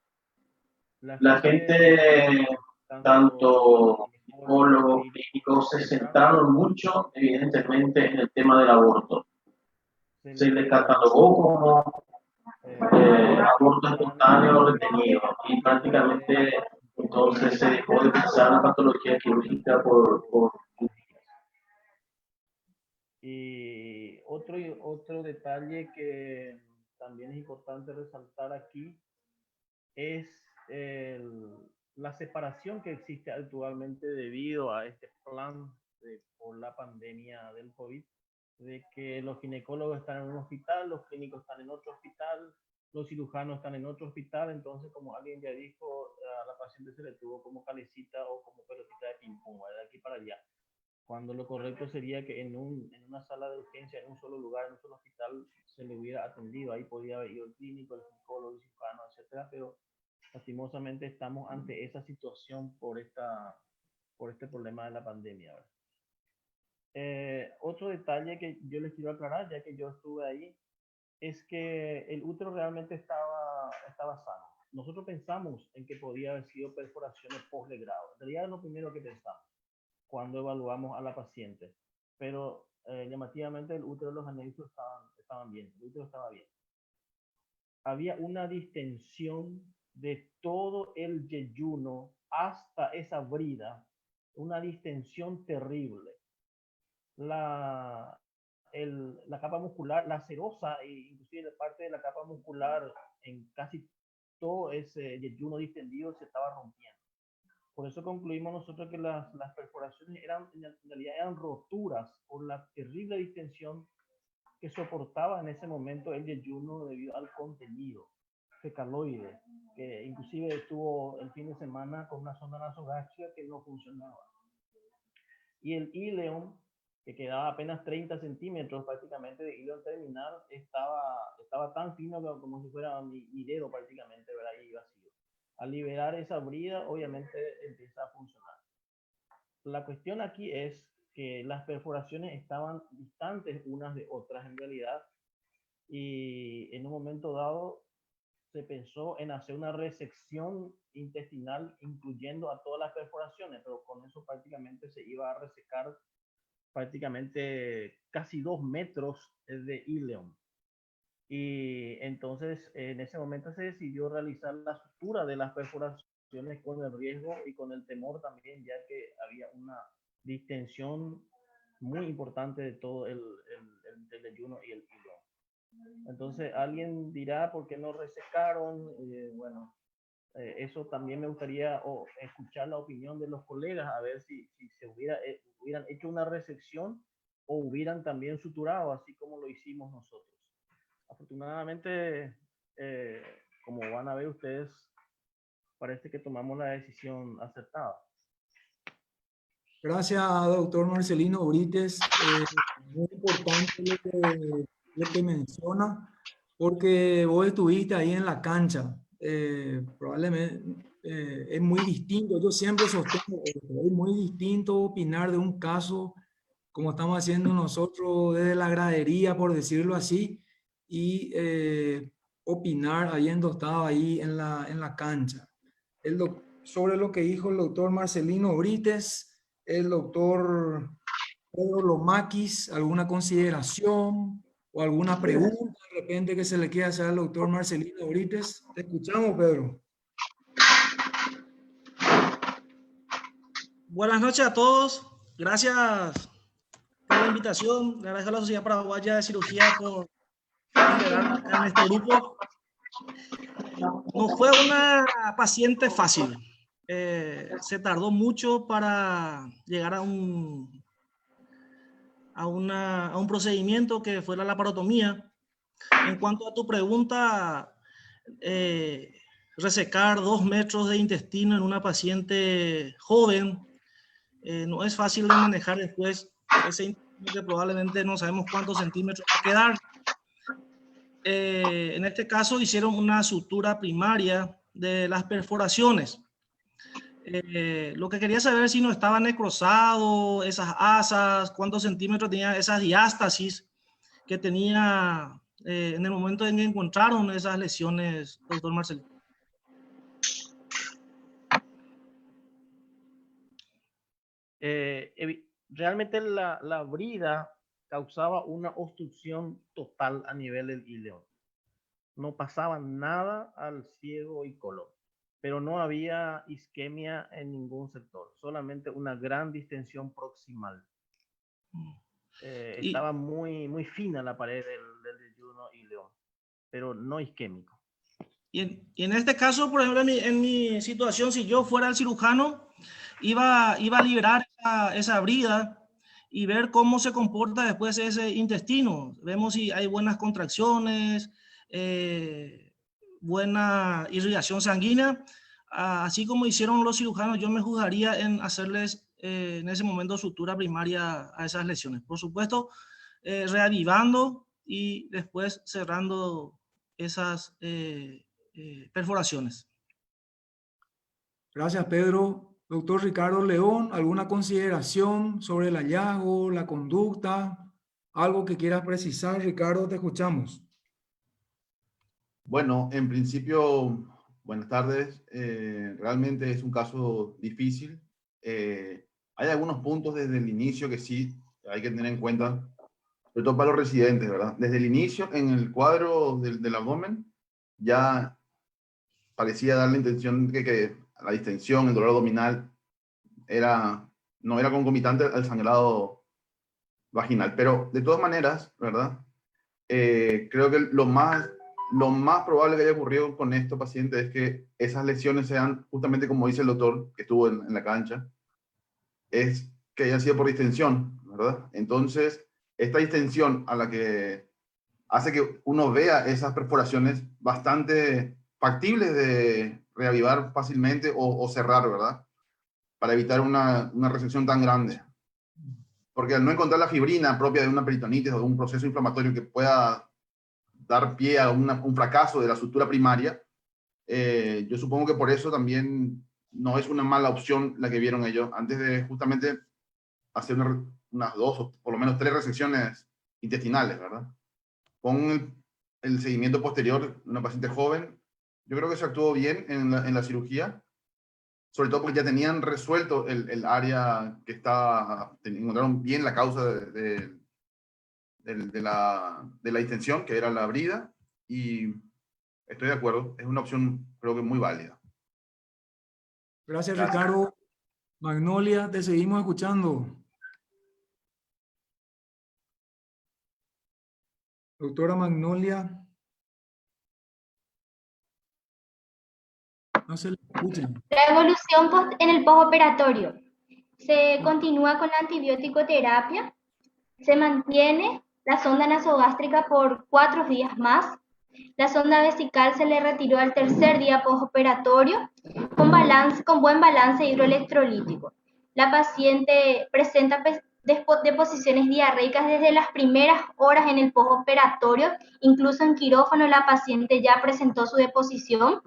La gente, tanto psicólogos, clínicos, se centraron mucho evidentemente en el tema del aborto. Se le catalogó como aborto espontáneo retenido y prácticamente entonces se dejó de pensar la patología quirúrgica por Y otro detalle que también es importante resaltar aquí es la separación que existe actualmente debido a este plan por la pandemia del COVID, de que los ginecólogos están en un hospital, los clínicos están en otro hospital, los cirujanos están en otro hospital. Entonces, como alguien ya dijo, a la paciente se le tuvo como calecita o como pelotita de ping-pong, de aquí para allá, cuando lo correcto sería que en una sala de urgencia, en un solo lugar, en un solo hospital, se le hubiera atendido. Ahí podía haber ido el clínico, el psicólogo, el cirujano, etcétera, pero lastimosamente estamos ante esa situación por este problema de la pandemia, ¿verdad? Otro detalle que yo les quiero aclarar, ya que yo estuve ahí, es que el útero realmente estaba sano. Nosotros pensamos en que podía haber sido perforaciones postgrado. En realidad es lo primero que pensamos cuando evaluamos a la paciente. Pero llamativamente el útero de los anexos estaban bien. El útero estaba bien. Había una distensión de todo el yeyuno hasta esa brida. Una distensión terrible. La capa muscular, la serosa e inclusive parte de la capa muscular en casi todo ese yeyuno distendido se estaba rompiendo. Por eso concluimos nosotros que las perforaciones en realidad eran roturas por la terrible distensión que soportaba en ese momento el yeyuno debido al contenido fecaloide, que inclusive estuvo el fin de semana con una sonda nasogástrica que no funcionaba. Y el íleon, que quedaba apenas 30 centímetros prácticamente de íleon terminal, estaba tan fino como si fuera mi dedo prácticamente, ¿verdad? Y vacío. Al liberar esa brida, obviamente empieza a funcionar. La cuestión aquí es que las perforaciones estaban distantes unas de otras en realidad, y en un momento dado se pensó en hacer una resección intestinal incluyendo a todas las perforaciones, pero con eso prácticamente se iba a resecar prácticamente casi 2 metros de íleon. Y entonces en ese momento se decidió realizar la sutura de las perforaciones con el riesgo y con el temor también, ya que había una distensión muy importante de todo el yeyuno y el íleon. Entonces alguien dirá, ¿por qué no resecaron? Bueno, eso también me gustaría escuchar la opinión de los colegas, a ver si se hubieran hecho una resección o hubieran también suturado, así como lo hicimos nosotros. Afortunadamente, como van a ver ustedes, parece que tomamos la decisión acertada. Gracias, doctor Marcelino Brites. Muy importante lo que menciona, porque vos estuviste ahí en la cancha. Probablemente es muy distinto. Yo siempre sostengo esto, es muy distinto opinar de un caso como estamos haciendo nosotros desde la gradería, por decirlo así, y opinar habiendo estado ahí en la cancha. Sobre lo que dijo el doctor Marcelino Brites, el doctor Pedro Lomakis, ¿alguna consideración o alguna pregunta de repente que se le quiera hacer al doctor Marcelino Brites? Te escuchamos, Pedro. Buenas noches a todos. Gracias por la invitación. Le agradezco a la Sociedad Paraguaya de Cirugía por integrar en este grupo. No fue una paciente fácil. Se tardó mucho para llegar a un procedimiento que fue la laparotomía. En cuanto a tu pregunta, resecar 2 metros de intestino en una paciente joven no es fácil de manejar después. Ese intestino que probablemente no sabemos cuántos centímetros va a quedar. En este caso hicieron una sutura primaria de las perforaciones. Lo que quería saber es si no estaba necrosado, esas asas, cuántos centímetros tenía esas diástasis que tenía en el momento en que encontraron esas lesiones, doctor Marcelino. Realmente la brida causaba una obstrucción total a nivel del ileón. No pasaba nada al ciego y colon, pero no había isquemia en ningún sector, solamente una gran distensión proximal. Estaba muy fina la pared del yeyuno ileón, pero no isquémico. Y en este caso, por ejemplo, en mi situación, si yo fuera el cirujano, iba a liberar esa brida y ver cómo se comporta después ese intestino. Vemos si hay buenas contracciones, buena irrigación sanguínea. Así como hicieron los cirujanos, yo me juzgaría en hacerles en ese momento sutura primaria a esas lesiones. Por supuesto, reavivando y después cerrando esas perforaciones. Gracias, Pedro. Doctor Ricardo León, ¿alguna consideración sobre el hallazgo, la conducta? ¿Algo que quieras precisar, Ricardo? Te escuchamos. Bueno, en principio, buenas tardes. Realmente es un caso difícil. Hay algunos puntos desde el inicio que sí hay que tener en cuenta, sobre todo para los residentes, ¿verdad? Desde el inicio, en el cuadro del abdomen, ya parecía dar la intención de que la distensión, el dolor abdominal, no era concomitante al sangrado vaginal. Pero de todas maneras, ¿verdad? Creo que lo más probable que haya ocurrido con estos pacientes es que esas lesiones sean, justamente como dice el doctor que estuvo en la cancha, es que hayan sido por distensión, ¿verdad? Entonces, esta distensión a la que hace que uno vea esas perforaciones bastante factibles de reavivar fácilmente o cerrar, ¿verdad? Para evitar una resección tan grande. Porque al no encontrar la fibrina propia de una peritonitis o de un proceso inflamatorio que pueda dar pie a un fracaso de la sutura primaria, yo supongo que por eso también no es una mala opción la que vieron ellos, antes de justamente hacer unas 2 o por lo menos 3 resecciones intestinales, ¿verdad? Con el seguimiento posterior de una paciente joven, yo creo que se actuó bien en la cirugía, sobre todo porque ya tenían resuelto el área que encontraron bien la causa de la distensión, que era la brida, y estoy de acuerdo, es una opción creo que muy válida. Gracias, Ricardo. Magnolia, te seguimos escuchando. Doctora Magnolia. No se le escucha. La evolución en el postoperatorio. Se continúa con la antibiótico terapia. Se mantiene la sonda nasogástrica por 4 días más. La sonda vesical se le retiró al tercer día postoperatorio con buen balance hidroelectrolítico. La paciente presenta deposiciones diarreicas desde las primeras horas en el postoperatorio. Incluso en quirófano la paciente ya presentó su deposición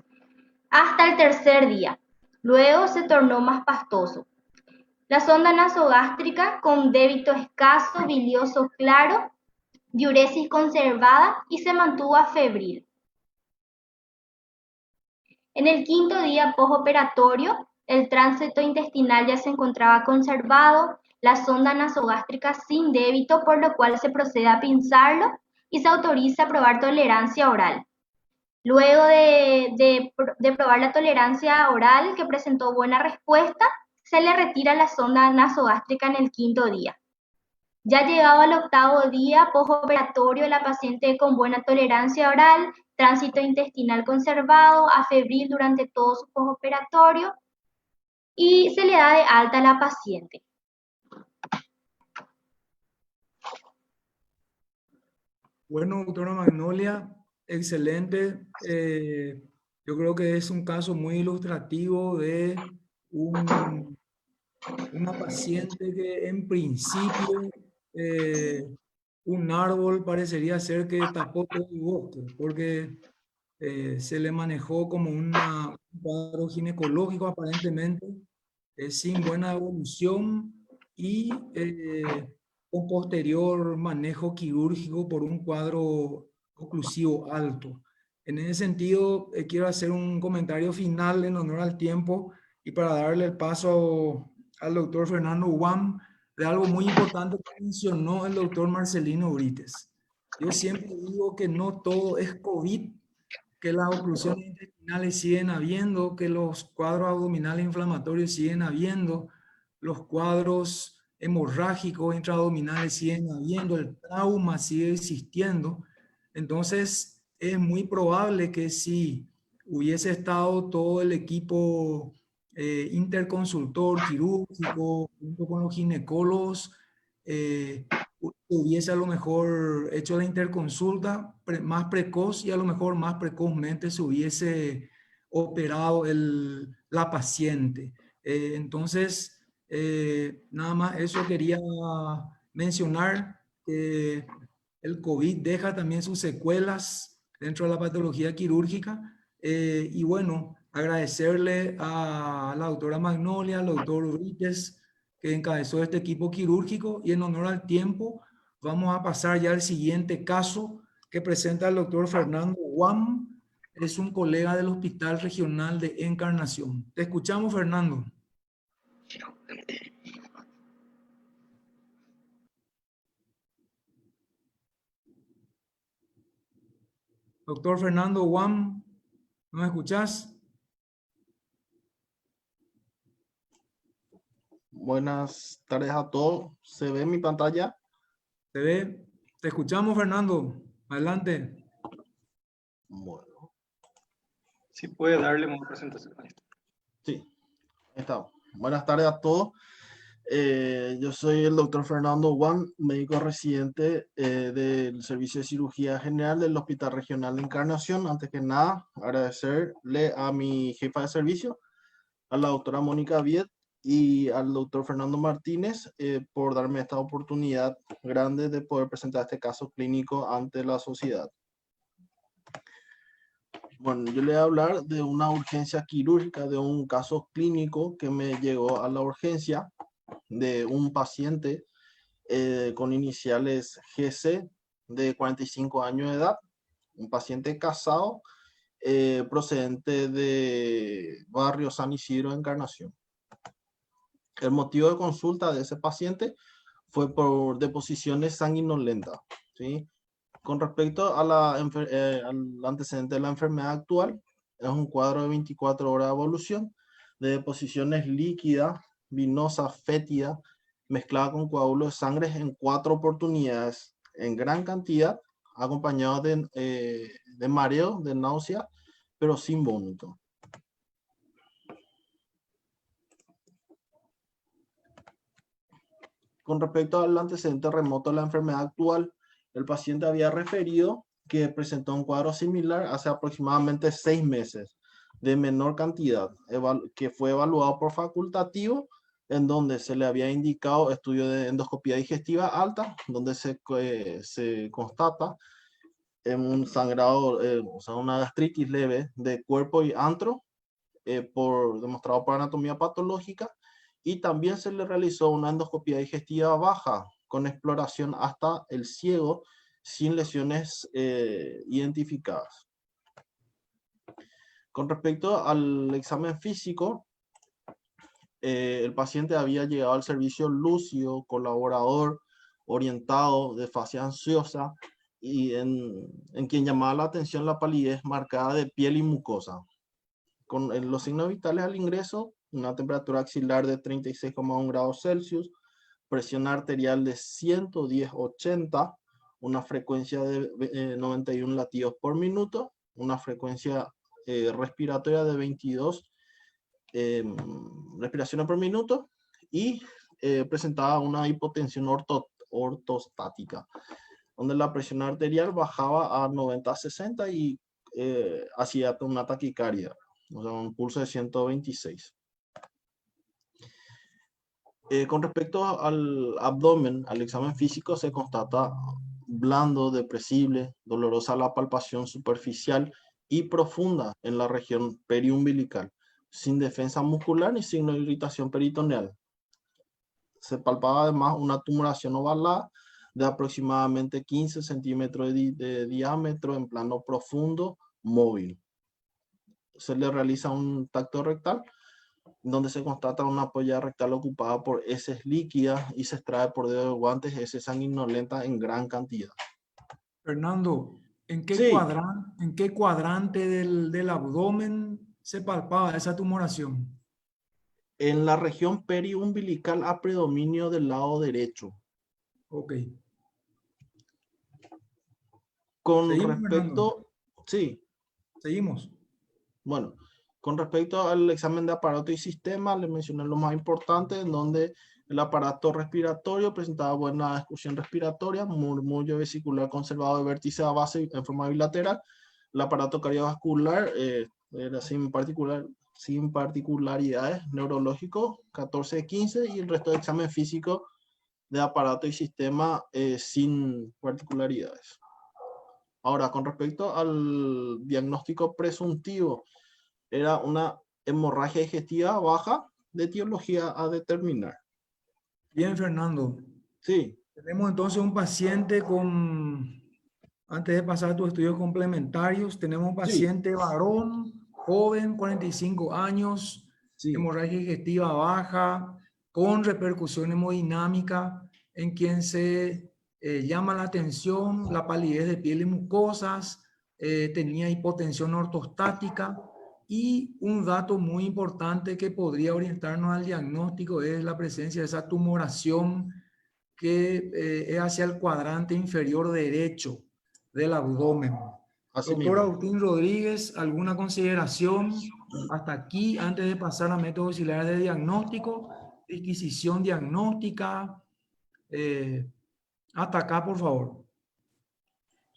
hasta el tercer día. Luego se tornó más pastoso. La sonda nasogástrica con débito escaso, bilioso claro, diuresis conservada y se mantuvo afebril. En el quinto día postoperatorio, el tránsito intestinal ya se encontraba conservado, la sonda nasogástrica sin débito, por lo cual se procede a pinzarlo y se autoriza a probar tolerancia oral. Luego de probar la tolerancia oral, que presentó buena respuesta, se le retira la sonda nasogástrica en el quinto día. Ya llegado al octavo día postoperatorio, la paciente con buena tolerancia oral, tránsito intestinal conservado, afebril durante todo su postoperatorio, y se le da de alta a la paciente. Bueno, doctora Magnolia, excelente. Yo creo que es un caso muy ilustrativo de una paciente que en principio un árbol parecería ser que tapó todo el bosque, porque se le manejó como un cuadro ginecológico aparentemente, sin buena evolución y con posterior manejo quirúrgico por un cuadro oclusivo alto. En ese sentido, quiero hacer un comentario final en honor al tiempo y para darle el paso al doctor Fernando Guam de algo muy importante que mencionó el doctor Marcelino Brites. Yo siempre digo que no todo es COVID, que las oclusiones intestinales siguen habiendo, que los cuadros abdominales inflamatorios siguen habiendo, los cuadros hemorrágicos intraabdominales siguen habiendo, el trauma sigue existiendo. Entonces, es muy probable que si hubiese estado todo el equipo interconsultor quirúrgico, junto con los ginecólogos, hubiese a lo mejor hecho la interconsulta más precoz y a lo mejor más precozmente se hubiese operado la paciente. Entonces, nada más eso quería mencionar, que el COVID deja también sus secuelas dentro de la patología quirúrgica. Y bueno, agradecerle a la doctora Magnolia, al doctor Urites, que encabezó este equipo quirúrgico, y en honor al tiempo vamos a pasar ya al siguiente caso que presenta el doctor Fernando Guam. Es un colega del Hospital Regional de Encarnación. Te escuchamos, Fernando. Doctor Fernando Guam, ¿nos escuchás? Buenas tardes a todos. ¿Se ve mi pantalla? Se ve. Te escuchamos, Fernando. Adelante. Bueno. Si puede darle una presentación. Sí, ahí está. Buenas tardes a todos. Yo soy el doctor Fernando Guam, médico residente del Servicio de Cirugía General del Hospital Regional de Encarnación. Antes que nada, agradecerle a mi jefa de servicio, a la doctora Mónica Viet y al doctor Fernando Martínez por darme esta oportunidad grande de poder presentar este caso clínico ante la sociedad. Bueno, yo le voy a hablar de una urgencia quirúrgica, de un caso clínico que me llegó a la urgencia de un paciente con iniciales GC de 45 años de edad, un paciente casado procedente de barrio San Isidro de Encarnación. El motivo de consulta de ese paciente fue por deposiciones sanguinolentas, ¿sí? Con respecto a al antecedente de la enfermedad actual, es un cuadro de 24 horas de evolución de deposiciones líquidas, vinosas, fétidas, mezcladas con coágulos de sangre en 4 oportunidades, en gran cantidad, acompañado de mareo, de náusea, pero sin vómito. Con respecto al antecedente remoto de la enfermedad actual, el paciente había referido que presentó un cuadro similar hace aproximadamente 6 meses, de menor cantidad, que fue evaluado por facultativo, en donde se le había indicado estudio de endoscopía digestiva alta, donde se constata un sangrado, o sea, una gastritis leve de cuerpo y antro, demostrado por anatomía patológica, y también se le realizó una endoscopía digestiva baja con exploración hasta el ciego sin lesiones identificadas. Con respecto al examen físico, el paciente había llegado al servicio lúcido, colaborador, orientado, de fase ansiosa, y en quien llamaba la atención la palidez marcada de piel y mucosa. Con los signos vitales al ingreso, una temperatura axilar de 36,1 grados Celsius, presión arterial de 110/80, una frecuencia de 91 latidos por minuto, una frecuencia respiratoria de 22 respiraciones por minuto, y presentaba una hipotensión ortostática, donde la presión arterial bajaba a 90/60 y hacía una taquicardia, o sea, un pulso de 126. Con respecto al abdomen, al examen físico se constata blando, depresible, dolorosa la palpación superficial y profunda en la región periumbilical, sin defensa muscular ni signo de irritación peritoneal. Se palpaba además una tumoración ovalada de aproximadamente 15 centímetros de diámetro en plano profundo, móvil. Se le realiza un tacto rectal, donde se constata una polla rectal ocupada por heces líquidas y se extrae por dedo de guantes heces sanguinolentas en gran cantidad. Fernando, ¿en qué, Sí, en qué cuadrante del abdomen se palpaba esa tumoración? en la región periumbilical a predominio del lado derecho. Ok. Con ¿Seguimos, Fernando? respecto, sí, Seguimos. bueno, con respecto al examen de aparato y sistema, le mencioné lo más importante, en donde el aparato respiratorio presentaba buena excursión respiratoria, murmullo vesicular conservado de vértice a base en forma bilateral. El aparato cardiovascular era sin particularidades neurológicos, 14 de 15, y el resto de examen físico de aparato y sistema sin particularidades. Ahora, con respecto al diagnóstico presuntivo, era una hemorragia digestiva baja de etiología a determinar. Bien, Fernando. Sí. Tenemos entonces un paciente con, antes de pasar a tus estudios complementarios, tenemos un paciente varón, joven, 45 años, hemorragia digestiva baja, con repercusión hemodinámica, en quien se llama la atención la palidez de piel y mucosas, tenía hipotensión ortostática, y un dato muy importante que podría orientarnos al diagnóstico es la presencia de esa tumoración que es hacia el cuadrante inferior derecho del abdomen. Así Doctor mismo. Agustín Rodríguez, ¿alguna consideración hasta aquí antes de pasar a métodos auxiliares de diagnóstico, disquisición diagnóstica? Hasta acá, por favor.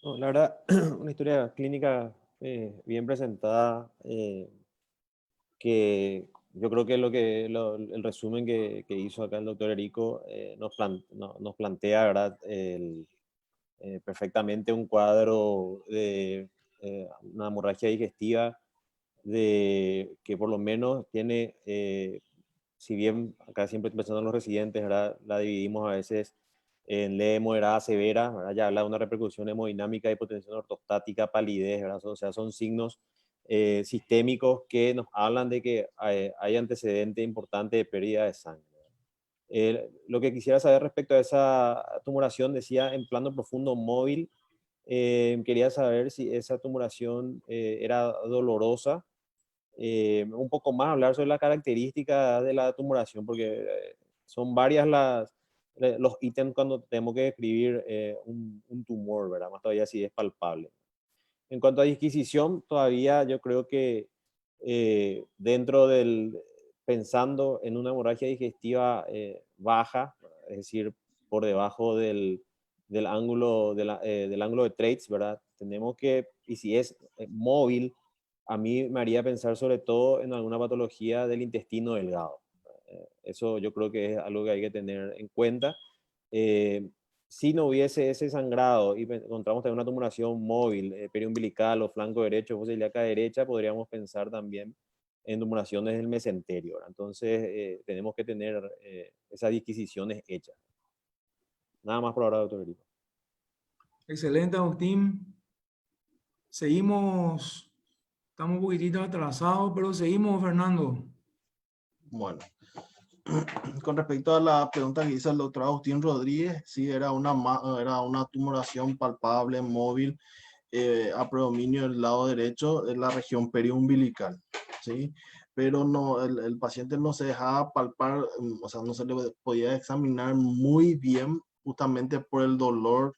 No, la verdad, una historia clínica bien presentada, que yo creo que el resumen que hizo acá el doctor Erico nos plantea, ¿verdad? Perfectamente un cuadro de una hemorragia digestiva que por lo menos tiene, si bien acá siempre pensando en los residentes, ¿verdad? La dividimos a veces en leve, moderada, severa, ¿verdad? Ya habla de una repercusión hemodinámica, hipotensión ortostática, palidez, ¿verdad? O sea, son signos sistémicos que nos hablan de que hay antecedente importante de pérdida de sangre. Lo que quisiera saber respecto a esa tumoración, decía en plano profundo móvil, quería saber si esa tumoración era dolorosa, un poco más hablar sobre la característica de la tumoración, porque son varias los ítems cuando tenemos que describir un tumor, ¿verdad? Más todavía si es palpable. En cuanto a disquisición, todavía yo creo que pensando en una hemorragia digestiva baja, es decir, por debajo del ángulo del ángulo de Treitz, ¿verdad? Tenemos que, y si es móvil, a mí me haría pensar sobre todo en alguna patología del intestino delgado. Eso yo creo que es algo que hay que tener en cuenta. Si no hubiese ese sangrado y encontramos también una tumoración móvil, periumbilical o flanco derecho, o ilíaca derecha, podríamos pensar también en tumoraciones del mesenterio, ¿verdad? Entonces, tenemos que tener esas disquisiciones hechas. Nada más por ahora, doctor Erico. Excelente, Agustín. Seguimos, estamos un poquitito atrasados, pero seguimos, Fernando. Bueno, con respecto a la pregunta que hizo el doctor Agustín Rodríguez, sí, era una tumoración palpable, móvil, a predominio del lado derecho de la región periumbilical, ¿sí? Pero no, el paciente no se dejaba palpar, o sea, no se le podía examinar muy bien justamente por el dolor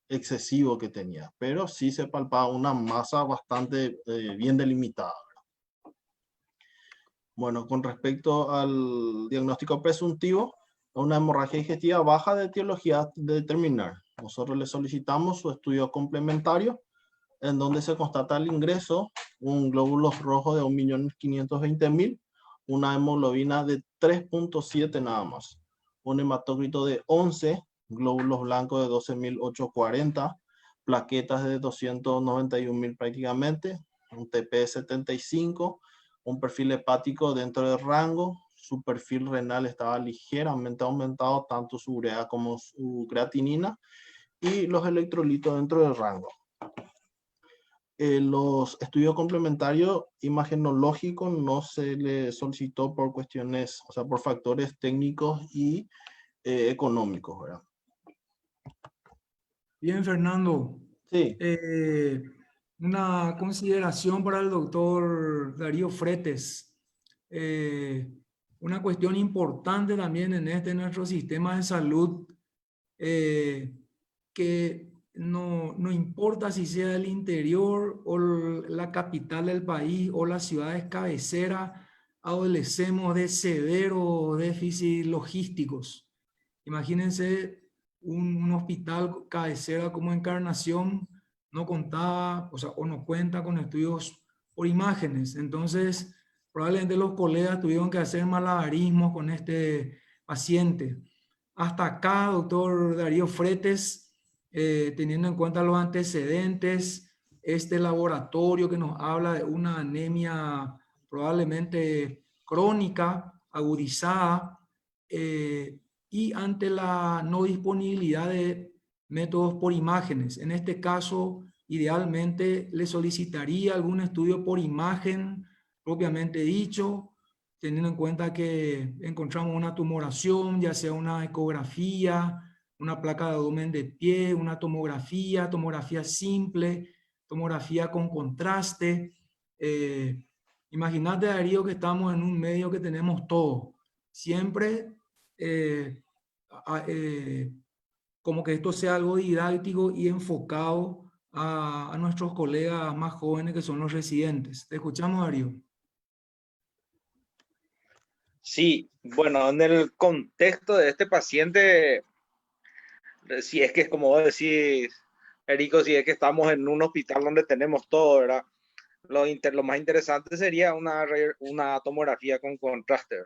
excesivo que tenía, pero sí se palpaba una masa bastante bien delimitada. Bueno, con respecto al diagnóstico presuntivo, una hemorragia digestiva baja de etiología de determinar. Nosotros le solicitamos su estudio complementario, en donde se constata el ingreso, un glóbulos rojos de 1.520.000, una hemoglobina de 3.7 nada más. un hematócrito de 11, glóbulos blancos de 12.840, plaquetas de 291.000 prácticamente, un TP de 75, un perfil hepático dentro del rango, su perfil renal estaba ligeramente aumentado, tanto su urea como su creatinina, y los electrolitos dentro del rango. Los estudios complementarios imagenológicos no se le solicitó por cuestiones, o sea, por factores técnicos y económicos, ¿verdad? Bien, Fernando. Sí. Una consideración para el doctor Darío Fretes. Una cuestión importante también en nuestro sistema de salud, que no importa si sea el interior o la capital del país o las ciudades cabeceras, adolecemos de severos déficits logísticos. Imagínense un hospital cabecera como Encarnación no contaba, o sea, o no cuenta con estudios por imágenes. Entonces, probablemente los colegas tuvieron que hacer malabarismos con este paciente. Hasta acá, doctor Darío Fretes, teniendo en cuenta los antecedentes, este laboratorio que nos habla de una anemia probablemente crónica, agudizada, y ante la no disponibilidad de métodos por imágenes. En este caso, idealmente le solicitaría algún estudio por imagen propiamente dicho, teniendo en cuenta que encontramos una tumoración, ya sea una ecografía, una placa de abdomen de pie, una tomografía, tomografía simple, tomografía con contraste. Imagínate, Darío, que estamos en un medio que tenemos todo. Siempre como que esto sea algo didáctico y enfocado a nuestros colegas más jóvenes que son los residentes. Te escuchamos, Darío. Sí, bueno, en el contexto de este paciente, si es que es como vos decís, Erico, si es que estamos en un hospital donde tenemos todo, ¿verdad? Lo más interesante sería una tomografía con contraste.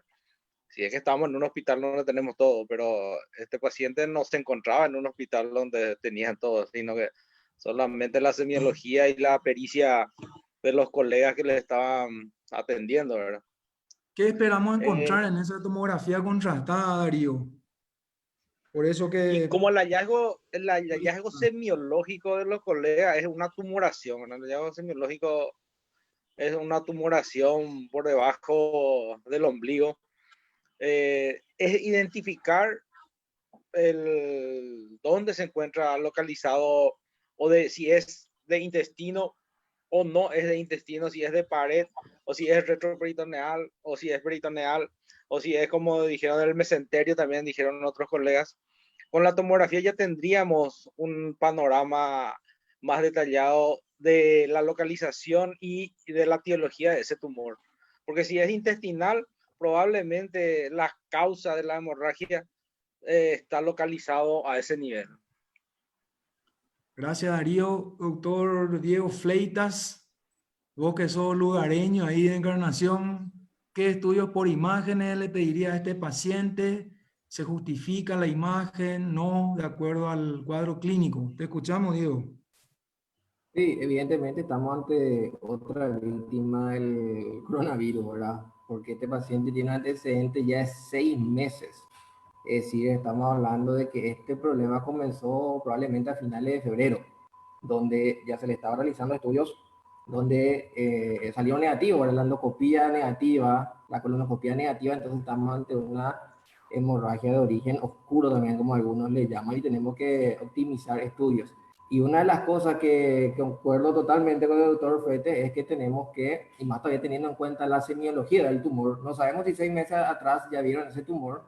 Si es que estamos en un hospital donde tenemos todo, pero este paciente no se encontraba en un hospital donde tenían todo, sino que solamente la semiología y la pericia de los colegas que le estaban atendiendo, ¿verdad? ¿Qué esperamos encontrar en esa tomografía contrastada, Darío? Por eso que... Y como el hallazgo semiológico de los colegas es una tumoración, ¿no? El hallazgo semiológico es una tumoración por debajo del ombligo. Es identificar dónde se encuentra localizado, o de si es de intestino o no es de intestino, si es de pared, o si es retroperitoneal, o si es peritoneal, o si es como dijeron del mesenterio, también dijeron otros colegas. Con la tomografía ya tendríamos un panorama más detallado de la localización y de la etiología de ese tumor. Porque si es intestinal, probablemente la causa de la hemorragia está localizado a ese nivel. Gracias, Darío. Doctor Diego Fleitas, vos que sos lugareño ahí de Encarnación, ¿qué estudios por imágenes le pediría a este paciente? ¿Se justifica la imagen? No, de acuerdo al cuadro clínico. Te escuchamos, Diego. Sí, evidentemente estamos ante otra víctima del coronavirus, ¿verdad? Porque este paciente tiene un antecedente ya de 6 meses. Es decir, estamos hablando de que este problema comenzó probablemente a finales de febrero, donde ya se le estaba realizando estudios donde salió negativo, ¿verdad? La endoscopía negativa, la colonoscopía negativa, entonces estamos ante una hemorragia de origen oscuro también, como algunos le llaman, y tenemos que optimizar estudios. Y una de las cosas que concuerdo totalmente con el doctor Fretes es que tenemos que, y más todavía teniendo en cuenta la semiología del tumor, no sabemos si 6 meses atrás ya vieron ese tumor,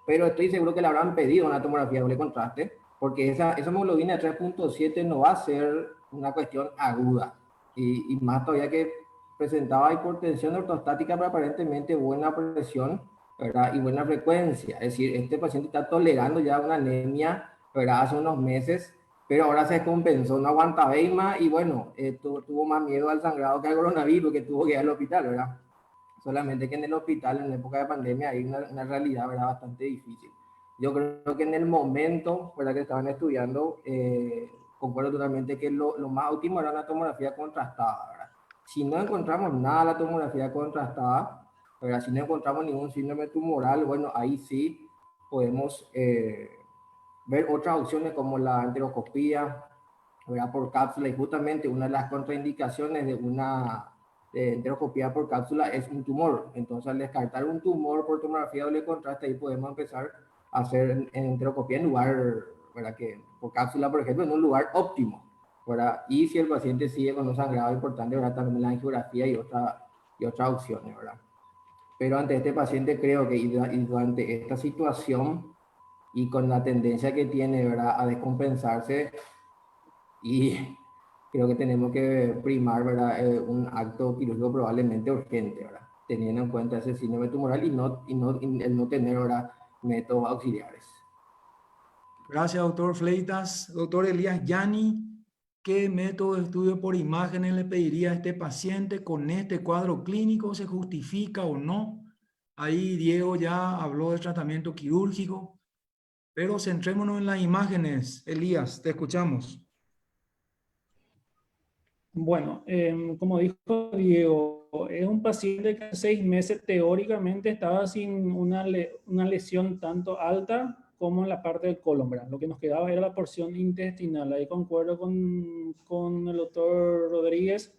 pero estoy seguro que le habrán pedido una tomografía doble contraste, porque esa hemoglobina de 3.7 no va a ser una cuestión aguda, y más todavía que presentaba hipertensión ortostática, pero aparentemente buena presión, ¿verdad? Y buena frecuencia. Es decir, este paciente está tolerando ya una anemia, ¿verdad? Hace unos meses, pero ahora se descompensó, no aguantaba más y bueno, tuvo más miedo al sangrado que al coronavirus, que tuvo que ir al hospital, ¿verdad? Solamente que en el hospital, en la época de pandemia, hay una realidad, ¿verdad?, bastante difícil. Yo creo que en el momento, ¿verdad?, que estaban estudiando, concuerdo totalmente que lo más óptimo era una tomografía contrastada, ¿verdad? Si no encontramos nada en la tomografía contrastada, ¿verdad?, si no encontramos ningún síndrome tumoral, bueno, ahí sí podemos ver otras opciones como la enteroscopía, ¿verdad?, por cápsula, y justamente una de las contraindicaciones de una enteroscopía por cápsula es un tumor. Entonces, al descartar un tumor por tomografía doble contraste, ahí podemos empezar a hacer en enteroscopía en lugar, ¿verdad?, que por cápsula, por ejemplo, en un lugar óptimo, ¿verdad? Y si el paciente sigue con un sangrado importante, ¿verdad?, también la angiografía y otras opciones, ¿verdad? Pero ante este paciente creo que y durante esta situación y con la tendencia que tiene, ¿verdad?, a descompensarse, y creo que tenemos que primar, ¿verdad?, un acto quirúrgico probablemente urgente, ¿verdad?, teniendo en cuenta ese síndrome tumoral y el no tener, ¿verdad?, métodos auxiliares. Gracias, doctor Fleitas. Doctor Elías Yani, ¿qué método de estudio por imágenes le pediría a este paciente con este cuadro clínico? ¿Se justifica o no? Ahí Diego ya habló de tratamiento quirúrgico, pero centrémonos en las imágenes. Elías, te escuchamos. Bueno, como dijo Diego, es un paciente que hace 6 meses teóricamente estaba sin una lesión tanto alta como en la parte del colon, ¿verdad? Lo que nos quedaba era la porción intestinal. Ahí concuerdo con el doctor Rodríguez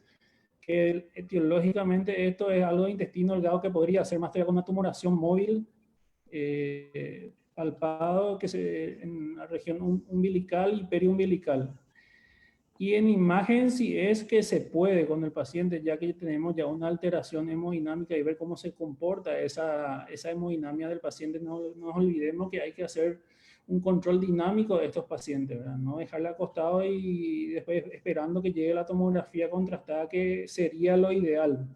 que etiológicamente esto es algo de intestino delgado que podría ser más allá con una tumoración móvil palpado en la región umbilical y periumbilical. Y en imagen sí es que se puede con el paciente, ya que tenemos ya una alteración hemodinámica y ver cómo se comporta esa hemodinamia del paciente. No nos olvidemos que hay que hacer un control dinámico de estos pacientes, ¿verdad? No dejarle acostado y después esperando que llegue la tomografía contrastada, que sería lo ideal.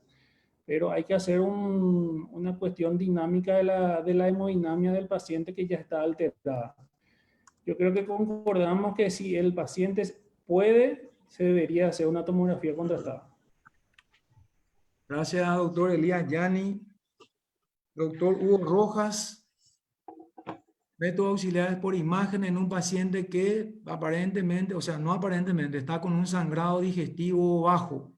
Pero hay que hacer una cuestión dinámica de la hemodinamia del paciente que ya está alterada. Yo creo que concordamos que si el paciente puede, se debería hacer una tomografía contrastada. Gracias, doctor Elías Yani. Doctor Hugo Rojas, métodos auxiliares por imagen en un paciente que aparentemente, o sea, no aparentemente, está con un sangrado digestivo bajo.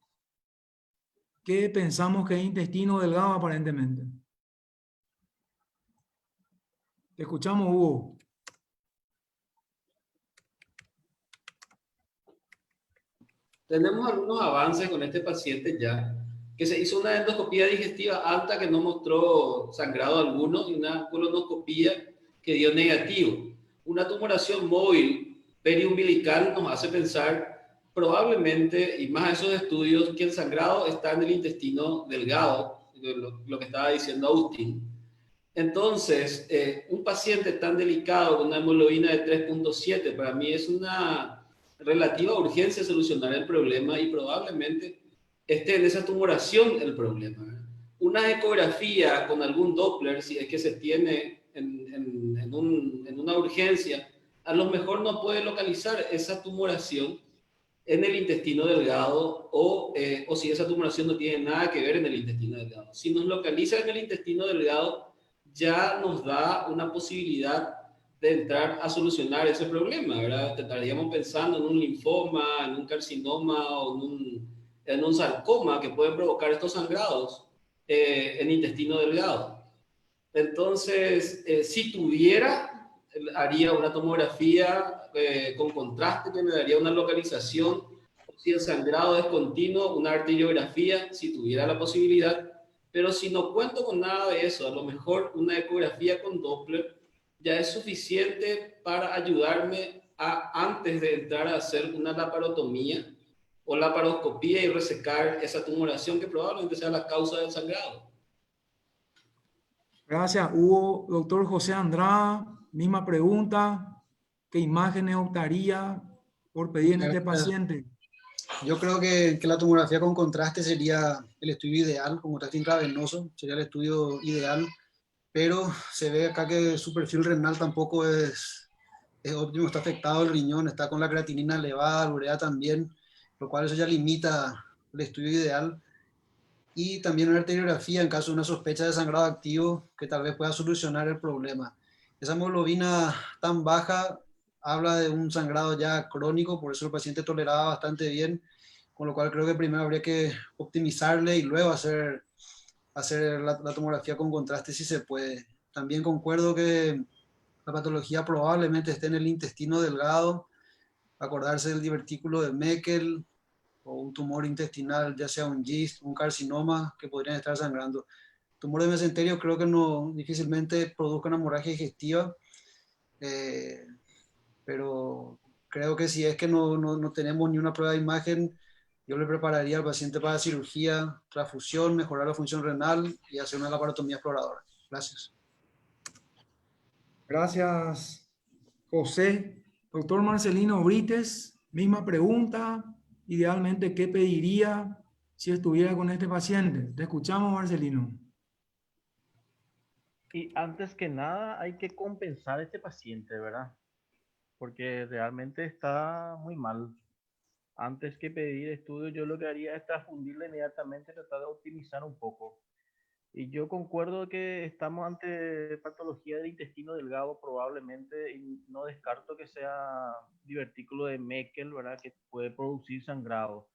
¿Qué pensamos que es intestino delgado aparentemente? Te escuchamos, Hugo. Tenemos algunos avances con este paciente ya, que se hizo una endoscopía digestiva alta que no mostró sangrado alguno y una colonoscopía que dio negativo. Una tumoración móvil periumbilical nos hace pensar probablemente, y más esos estudios, que el sangrado está en el intestino delgado, lo que estaba diciendo Agustín. Entonces, un paciente tan delicado con una hemoglobina de 3.7, para mí es una relativa urgencia solucionar el problema y probablemente esté en esa tumoración el problema. Una ecografía con algún Doppler, si es que se tiene en una urgencia, a lo mejor no puede localizar esa tumoración en el intestino delgado o si esa tumoración no tiene nada que ver en el intestino delgado. Si nos localiza en el intestino delgado, ya nos da una posibilidad de entrar a solucionar ese problema, ¿verdad? Estaríamos pensando en un linfoma, en un carcinoma o en un sarcoma que pueden provocar estos sangrados en intestino delgado. Entonces, si tuviera, haría una tomografía con contraste que me daría una localización. Si el sangrado es continuo, una arteriografía, si tuviera la posibilidad. Pero si no cuento con nada de eso, a lo mejor una ecografía con Doppler ya es suficiente para ayudarme antes de entrar a hacer una laparotomía o laparoscopía y resecar esa tumoración que probablemente sea la causa del sangrado. Gracias, Hugo. Doctor José Andrada, misma pregunta. ¿Qué imágenes optaría por pedir en este paciente? Yo creo que la tomografía con contraste sería el estudio ideal, con contraste intravenoso, sería el estudio ideal, pero se ve acá que su perfil renal tampoco es óptimo, está afectado el riñón, está con la creatinina elevada, la urea también, lo cual eso ya limita el estudio ideal. Y también una arteriografía en caso de una sospecha de sangrado activo que tal vez pueda solucionar el problema. Esa hemoglobina tan baja habla de un sangrado ya crónico, por eso el paciente toleraba bastante bien, con lo cual creo que primero habría que optimizarle y luego hacer la tomografía con contraste si se puede. También concuerdo que la patología probablemente esté en el intestino delgado, acordarse del divertículo de Meckel o un tumor intestinal, ya sea un GIST, un carcinoma, que podrían estar sangrando. Tumor de mesenterio creo que no difícilmente produzca una hemorragia digestiva, pero creo que si es que no tenemos ni una prueba de imagen, yo le prepararía al paciente para cirugía, transfusión, mejorar la función renal y hacer una laparotomía exploradora. Gracias. Gracias, José. Doctor Marcelino Brites, misma pregunta. Idealmente, ¿qué pediría si estuviera con este paciente? Te escuchamos, Marcelino. Y antes que nada hay que compensar a este paciente, ¿verdad? Porque realmente está muy mal. Antes que pedir estudios, yo lo que haría es transfundirle inmediatamente, tratar de optimizar un poco. Y yo concuerdo que estamos ante patología del intestino delgado probablemente, y no descarto que sea divertículo de Meckel, ¿verdad? Que puede producir sangrado.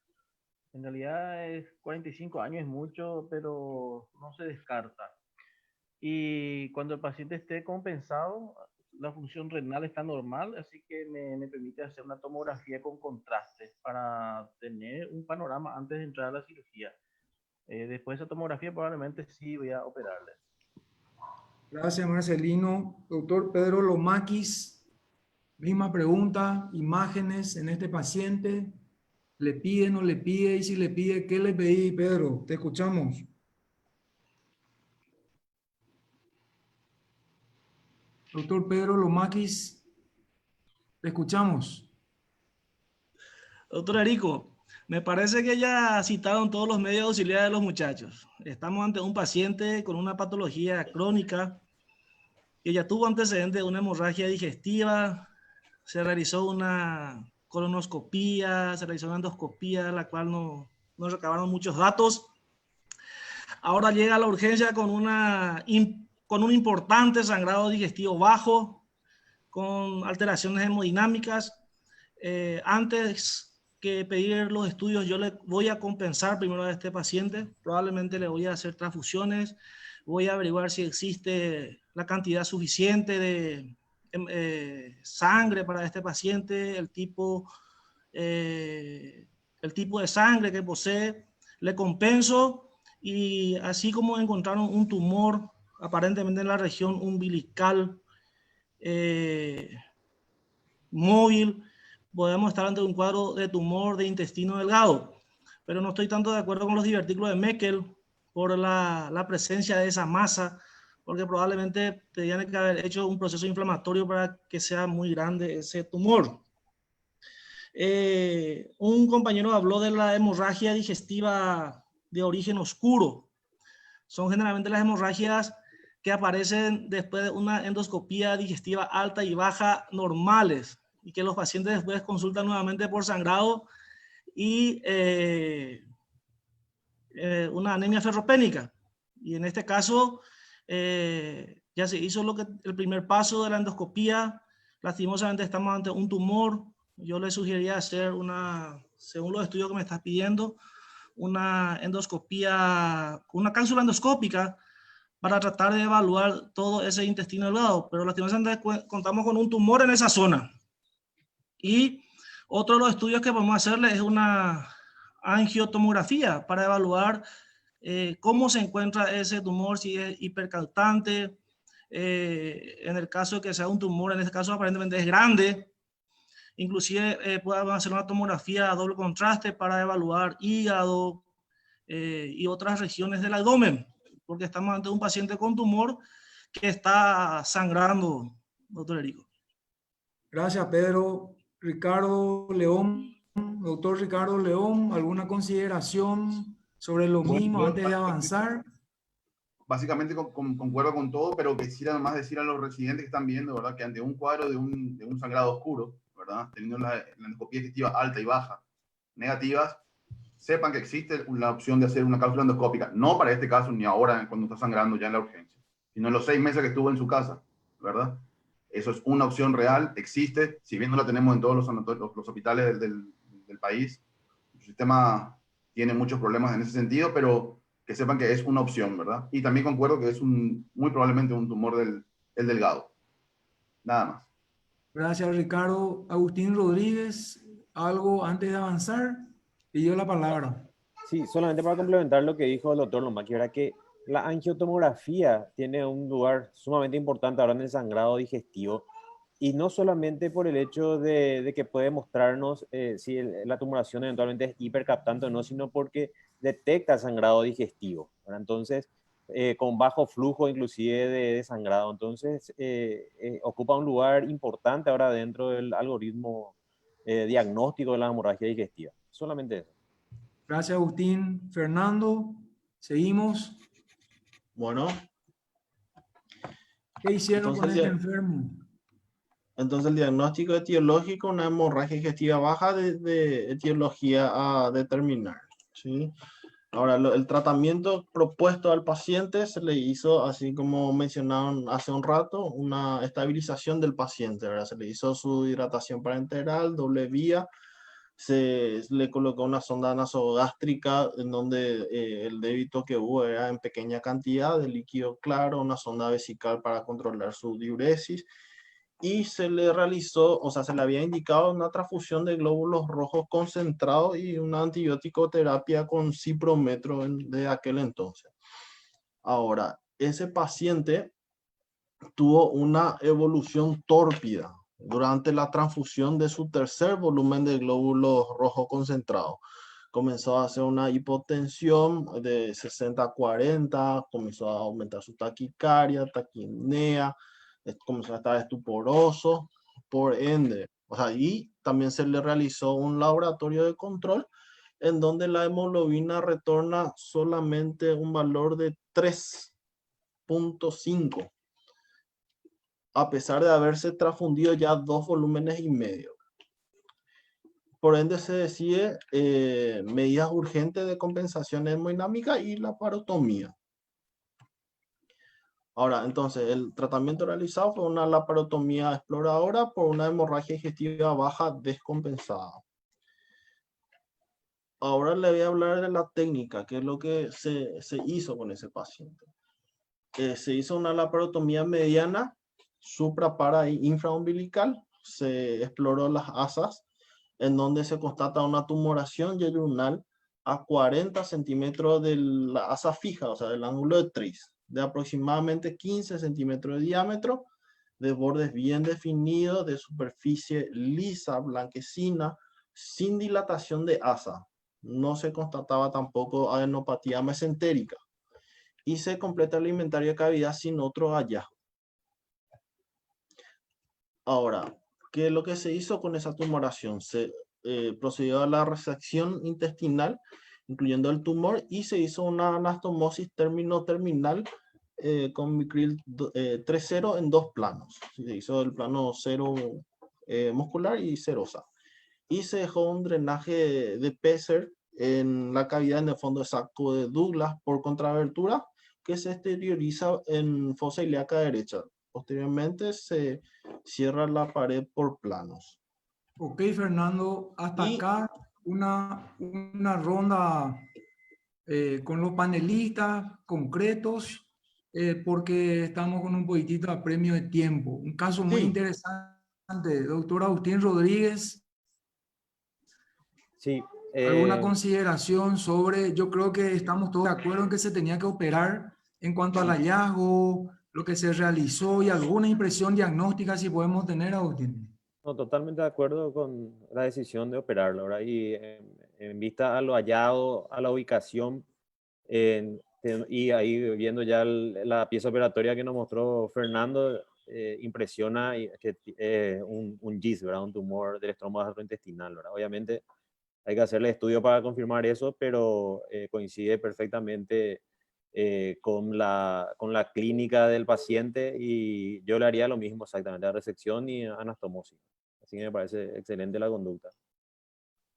En realidad 45 años es mucho, pero no se descarta. Y cuando el paciente esté compensado, la función renal está normal, así que me permite hacer una tomografía con contraste para tener un panorama antes de entrar a la cirugía. Después de esa tomografía probablemente sí voy a operarle. Gracias, Marcelino. Doctor Pedro Lomakis, misma pregunta, imágenes en este paciente. ¿Le pide, no le pide? Y si le pide, ¿qué le pedí, Pedro? Te escuchamos. Doctor Pedro Lomakis, te escuchamos. Doctor Erico, me parece que ya citaron todos los medios auxiliares de los muchachos. Estamos ante un paciente con una patología crónica que ya tuvo antecedentes de una hemorragia digestiva, se realizó una colonoscopía, se realizó una endoscopía, la cual no recabaron muchos datos. Ahora llega a la urgencia con un importante sangrado digestivo bajo, con alteraciones hemodinámicas. Antes que pedir los estudios, yo le voy a compensar primero a este paciente. Probablemente le voy a hacer transfusiones, voy a averiguar si existe la cantidad suficiente de sangre para este paciente, el tipo de sangre que posee. Le compenso, y así como encontraron un tumor aparentemente en la región umbilical móvil, podemos estar ante un cuadro de tumor de intestino delgado, pero no estoy tanto de acuerdo con los divertículos de Meckel por la presencia de esa masa, porque probablemente tendrían que haber hecho un proceso inflamatorio para que sea muy grande ese tumor. Un compañero habló de la hemorragia digestiva de origen oscuro. Son generalmente las hemorragias que aparecen después de una endoscopía digestiva alta y baja normales, y que los pacientes después consultan nuevamente por sangrado y una anemia ferropénica. Y en este caso ya se hizo el primer paso de la endoscopía. Lastimosamente estamos ante un tumor. Yo le sugeriría hacer según los estudios que me estás pidiendo, una endoscopía, una cápsula endoscópica para tratar de evaluar todo ese intestino delgado, pero lastimosamente contamos con un tumor en esa zona. Y otro de los estudios que podemos hacerle es una angiotomografía para evaluar cómo se encuentra ese tumor, si es hipercaltante, en el caso de que sea un tumor, en este caso aparentemente es grande. Inclusive podemos hacer una tomografía a doble contraste para evaluar hígado y otras regiones del abdomen, porque estamos ante un paciente con tumor que está sangrando, doctor Erico. Gracias, Pedro. Ricardo León, doctor Ricardo León, ¿alguna consideración sobre lo mismo antes de avanzar? Básicamente concuerdo con todo, pero quisiera nomás decir a los residentes que están viendo, ¿verdad?, que ante un cuadro de un sangrado oscuro, ¿verdad?, teniendo la endoscopía digestiva alta y baja negativas, sepan que existe la opción de hacer una cápsula endoscópica, no para este caso ni ahora cuando está sangrando ya en la urgencia, sino en los 6 meses que estuvo en su casa, ¿verdad? Eso es una opción real, existe, si bien no la tenemos en todos los hospitales del país. El sistema tiene muchos problemas en ese sentido, pero que sepan que es una opción, ¿verdad? Y también concuerdo que es muy probablemente un tumor del delgado. Nada más. Gracias, Ricardo. Agustín Rodríguez, algo antes de avanzar, pidió la palabra. Sí, solamente para complementar lo que dijo el doctor Lomaki, era que la angiotomografía tiene un lugar sumamente importante ahora en el sangrado digestivo, y no solamente por el hecho de que puede mostrarnos si la tumoración eventualmente es hipercaptante o no, sino porque detecta sangrado digestivo, ¿verdad? Entonces, con bajo flujo inclusive de sangrado. Entonces, ocupa un lugar importante ahora dentro del algoritmo diagnóstico de la hemorragia digestiva. Solamente eso. Gracias, Agustín. Fernando, seguimos. Bueno. ¿Qué hicieron con Entonces, este enfermo? Entonces el diagnóstico etiológico, una hemorragia digestiva baja de etiología a determinar, ¿sí? Ahora, el tratamiento propuesto al paciente se le hizo, así como mencionaron hace un rato, una estabilización del paciente, ¿verdad? Se le hizo su hidratación parenteral, doble vía, se le colocó una sonda nasogástrica en donde el débito que hubo era en pequeña cantidad de líquido claro, una sonda vesical para controlar su diuresis, y se le realizó, o sea, se le había indicado una transfusión de glóbulos rojos concentrados y una antibiótico terapia con ciprometro de aquel entonces. Ahora, ese paciente tuvo una evolución tórpida durante la transfusión de su tercer volumen de glóbulos rojos concentrados. Comenzó a hacer una hipotensión de 60 a 40, comenzó a aumentar su taquicardia, taquipnea, comenzó a estar estuporoso, por ende, o sea, y también se le realizó un laboratorio de control en donde la hemoglobina retorna solamente un valor de 3.5, a pesar de haberse transfundido ya 2 volúmenes y medio. Por ende se decide medidas urgentes de compensación hemodinámica y laparotomía. Ahora, entonces, el tratamiento realizado fue una laparotomía exploradora por una hemorragia digestiva baja descompensada. Ahora le voy a hablar de la técnica, que es lo que se hizo con ese paciente. Se hizo una laparotomía mediana, supra-para e infraumbilical. Se exploró las asas, en donde se constata una tumoración yeyunal a 40 centímetros de la asa fija, o sea, del ángulo de Treis, de aproximadamente 15 centímetros de diámetro, de bordes bien definidos, de superficie lisa, blanquecina, sin dilatación de asa. No se constataba tampoco adenopatía mesentérica. Y se completa el inventario de cavidad sin otro hallazgo. Ahora, ¿qué es lo que se hizo con esa tumoración? Se procedió a la resección intestinal, incluyendo el tumor, y se hizo una anastomosis término-terminal con micril 3.0 en 2 planos. Se hizo el plano 0 muscular y serosa. Y se dejó un drenaje de Pesser en la cavidad en el fondo de saco de Douglas por contrabertura, que se exterioriza en fosa ilíaca derecha. Posteriormente se cierra la pared por planos. Ok, Fernando, hasta acá una ronda con los panelistas concretos, porque estamos con un poquitito a premio de tiempo. Un caso muy interesante. Doctor Agustín Rodríguez. Sí. ¿Alguna consideración sobre? Yo creo que estamos todos de acuerdo en que se tenía que operar en cuanto al hallazgo, lo que se realizó y alguna impresión diagnóstica si podemos tener, Agustín. No, totalmente de acuerdo con la decisión de operarlo, ¿verdad? Y en vista a lo hallado, a la ubicación, y ahí viendo ya la pieza operatoria que nos mostró Fernando, impresiona que un GIS, ¿verdad? Un tumor del estroma gastrointestinal, ¿verdad? Obviamente hay que hacerle estudio para confirmar eso, pero coincide perfectamente con la clínica del paciente, y yo le haría lo mismo exactamente, la resección y anastomosis. Así que me parece excelente la conducta.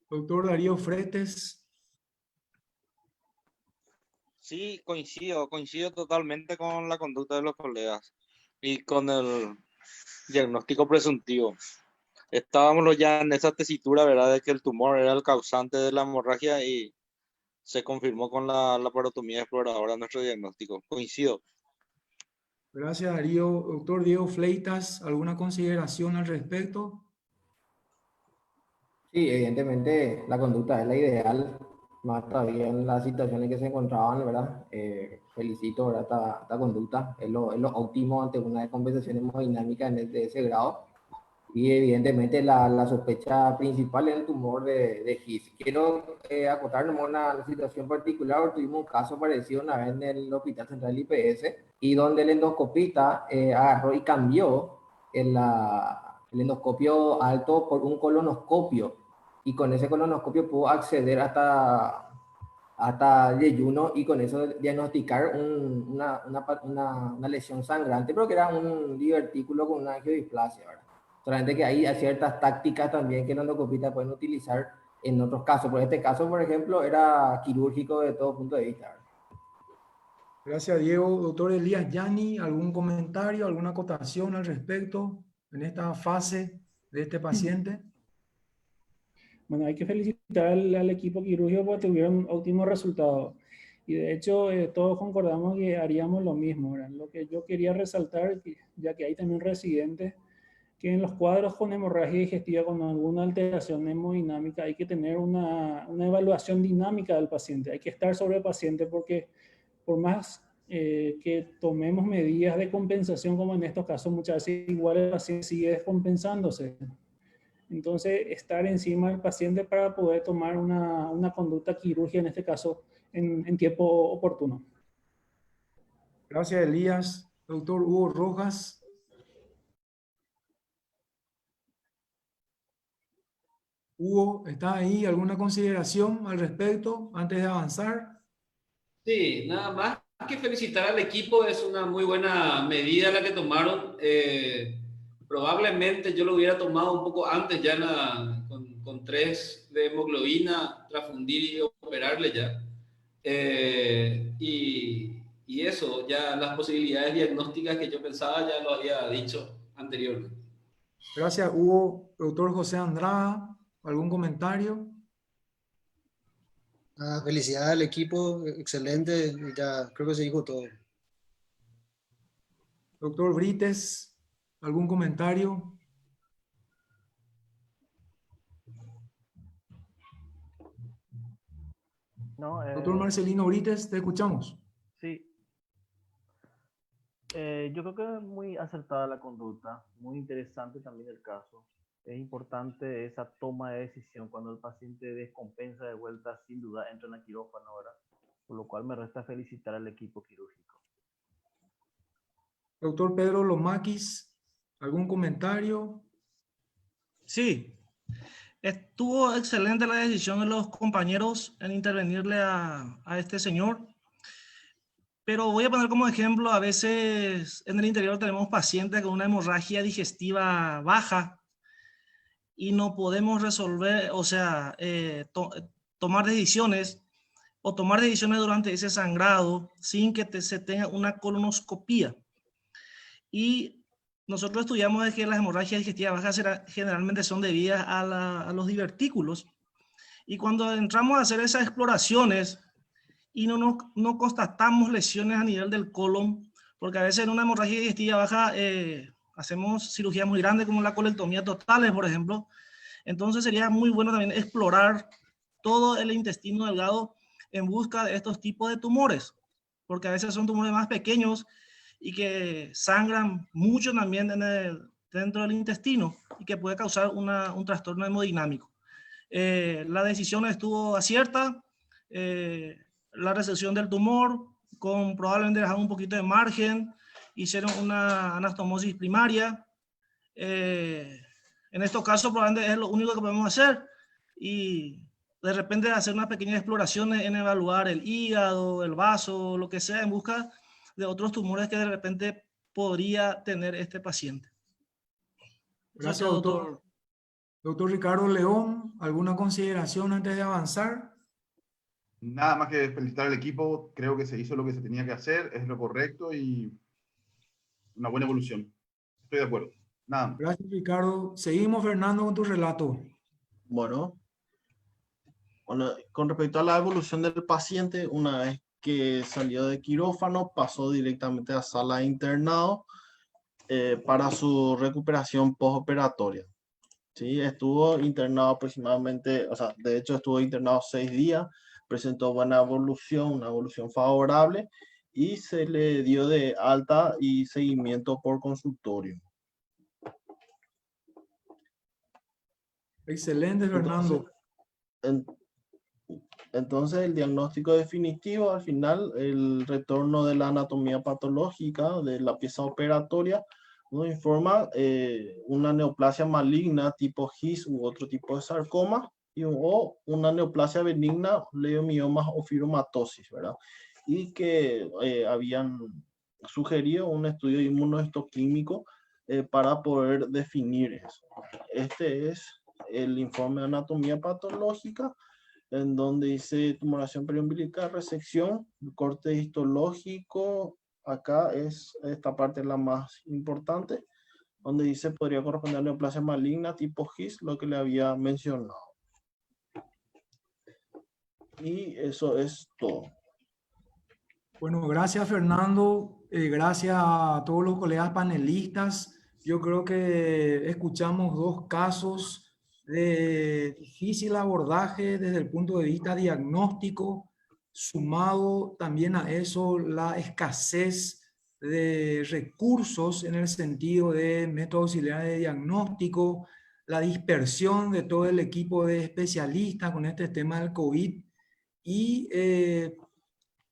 Doctor Darío Fretes. Sí, coincido totalmente con la conducta de los colegas y con diagnóstico presuntivo. Estábamos ya en esa tesitura, ¿verdad?, de que el tumor era el causante de la hemorragia y se confirmó con la laparotomía exploradora nuestro diagnóstico. Coincido. Gracias, Darío. Doctor Diego Fleitas, ¿alguna consideración al respecto? Sí, evidentemente la conducta es la ideal, más todavía en las situaciones que se encontraban, ¿verdad? Felicito, ¿verdad? Esta conducta, es lo óptimo ante una descompensación hemodinámica de ese grado. Y evidentemente la sospecha principal es el tumor de His. Quiero acotar nomás una situación particular. Tuvimos un caso parecido una vez en el Hospital Central IPS y donde el endoscopista agarró y cambió el endoscopio alto por un colonoscopio, y con ese colonoscopio pudo acceder hasta yeyuno y con eso diagnosticar una lesión sangrante, pero que era un divertículo con una angiodisplasia, ¿verdad? Solamente que hay ciertas tácticas también que los endoskopistas pueden utilizar en otros casos. Por este caso, por ejemplo, era quirúrgico de todo punto de vista, ¿verdad? Gracias, Diego. Doctor Elías Yani, ¿algún comentario, alguna acotación al respecto en esta fase de este paciente? Bueno, hay que felicitar al equipo quirúrgico porque tuvieron óptimos resultados. Y de hecho, todos concordamos que haríamos lo mismo, ¿verdad? Lo que yo quería resaltar, ya que hay también residentes, que en los cuadros con hemorragia digestiva con alguna alteración hemodinámica hay que tener una evaluación dinámica del paciente. Hay que estar sobre el paciente porque por más que tomemos medidas de compensación, como en estos casos, muchas veces igual el paciente sigue descompensándose. Entonces, estar encima del paciente para poder tomar una conducta quirúrgica, en este caso, en tiempo oportuno. Gracias, Elías. Doctor Hugo Rojas. Hugo, ¿está ahí? ¿Alguna consideración al respecto antes de avanzar? Sí, nada más que felicitar al equipo, es una muy buena medida la que tomaron. Probablemente yo lo hubiera tomado un poco antes, ya con 3 de hemoglobina, transfundir y operarle ya. Y eso, ya las posibilidades diagnósticas que yo pensaba ya lo había dicho anteriormente. Gracias, Hugo. Doctor José Andrada, ¿algún comentario? Felicidades al equipo, excelente, ya creo que se dijo todo. Doctor Brites, ¿algún comentario? No, Doctor Marcelino Brites, te escuchamos. Sí. Yo creo que es muy acertada la conducta, muy interesante también el caso. Es importante esa toma de decisión cuando el paciente descompensa de vuelta, sin duda entra en el quirófano ahora, por lo cual me resta felicitar al equipo quirúrgico. Doctor Pedro Lomakis, ¿algún comentario? Sí, estuvo excelente la decisión de los compañeros en intervenirle a este señor. Pero voy a poner como ejemplo, a veces en el interior tenemos pacientes con una hemorragia digestiva baja y no podemos resolver, o sea, tomar decisiones o tomar decisiones durante ese sangrado sin que se tenga una colonoscopía. Y nosotros estudiamos de que las hemorragias digestivas bajas generalmente son debidas a los divertículos. Y cuando entramos a hacer esas exploraciones y no constatamos lesiones a nivel del colon, porque a veces en una hemorragia digestiva baja hacemos cirugías muy grandes como la colectomía total, por ejemplo. Entonces sería muy bueno también explorar todo el intestino delgado en busca de estos tipos de tumores, porque a veces son tumores más pequeños y que sangran mucho también dentro del intestino y que puede causar un trastorno hemodinámico. La decisión estuvo acierta. La resección del tumor, con probablemente dejar un poquito de margen, hicieron una anastomosis primaria. En estos casos probablemente es lo único que podemos hacer y de repente hacer unas pequeñas exploraciones en evaluar el hígado, el vaso, lo que sea, en busca de otros tumores que de repente podría tener este paciente. Gracias, doctor. Doctor Ricardo León, ¿alguna consideración antes de avanzar? Nada más que felicitar al equipo, creo que se hizo lo que se tenía que hacer, es lo correcto y una buena evolución. Estoy de acuerdo. Nada más. Gracias, Ricardo. Seguimos, Fernando, con tu relato. Bueno, con respecto a la evolución del paciente, una vez que salió de quirófano, pasó directamente a sala de internado para su recuperación postoperatoria. Sí, estuvo internado aproximadamente, o sea, de hecho estuvo internado 6 días, presentó buena evolución, una evolución favorable, y se le dio de alta y seguimiento por consultorio. Excelente, Fernando. Entonces, el diagnóstico definitivo, al final, el retorno de la anatomía patológica de la pieza operatoria nos informa una neoplasia maligna tipo GIS u otro tipo de sarcoma, o una neoplasia benigna, leiomiomas o fibromatosis, ¿verdad? Y que habían sugerido un estudio inmunohistoquímico para poder definir eso. Este es el informe de anatomía patológica, en donde dice tumoración periumbilical, resección, corte histológico. Acá es esta parte la más importante, donde dice podría corresponder a neoplasia maligna tipo GIS, lo que le había mencionado. Y eso es todo. Bueno, gracias, Fernando. Gracias a todos los colegas panelistas. Yo creo que escuchamos dos casos de difícil abordaje desde el punto de vista diagnóstico, sumado también a eso la escasez de recursos en el sentido de métodos auxiliares de diagnóstico, la dispersión de todo el equipo de especialistas con este tema del COVID, y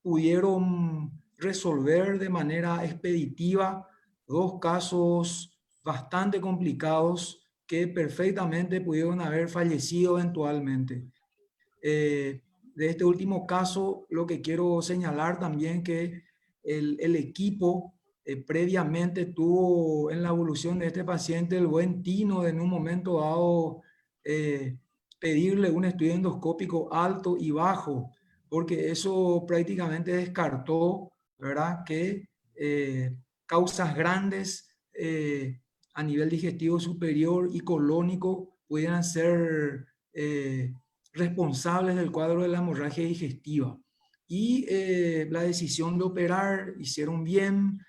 pudieron resolver de manera expeditiva dos casos bastante complicados que perfectamente pudieron haber fallecido eventualmente. De este último caso, lo que quiero señalar también que el equipo previamente tuvo en la evolución de este paciente el buen tino de en un momento dado pedirle un estudio endoscópico alto y bajo, porque eso prácticamente descartó, ¿verdad?, que causas grandes a nivel digestivo superior y colónico pudieran ser responsables del cuadro de la hemorragia digestiva. Y la decisión de operar, hicieron bien,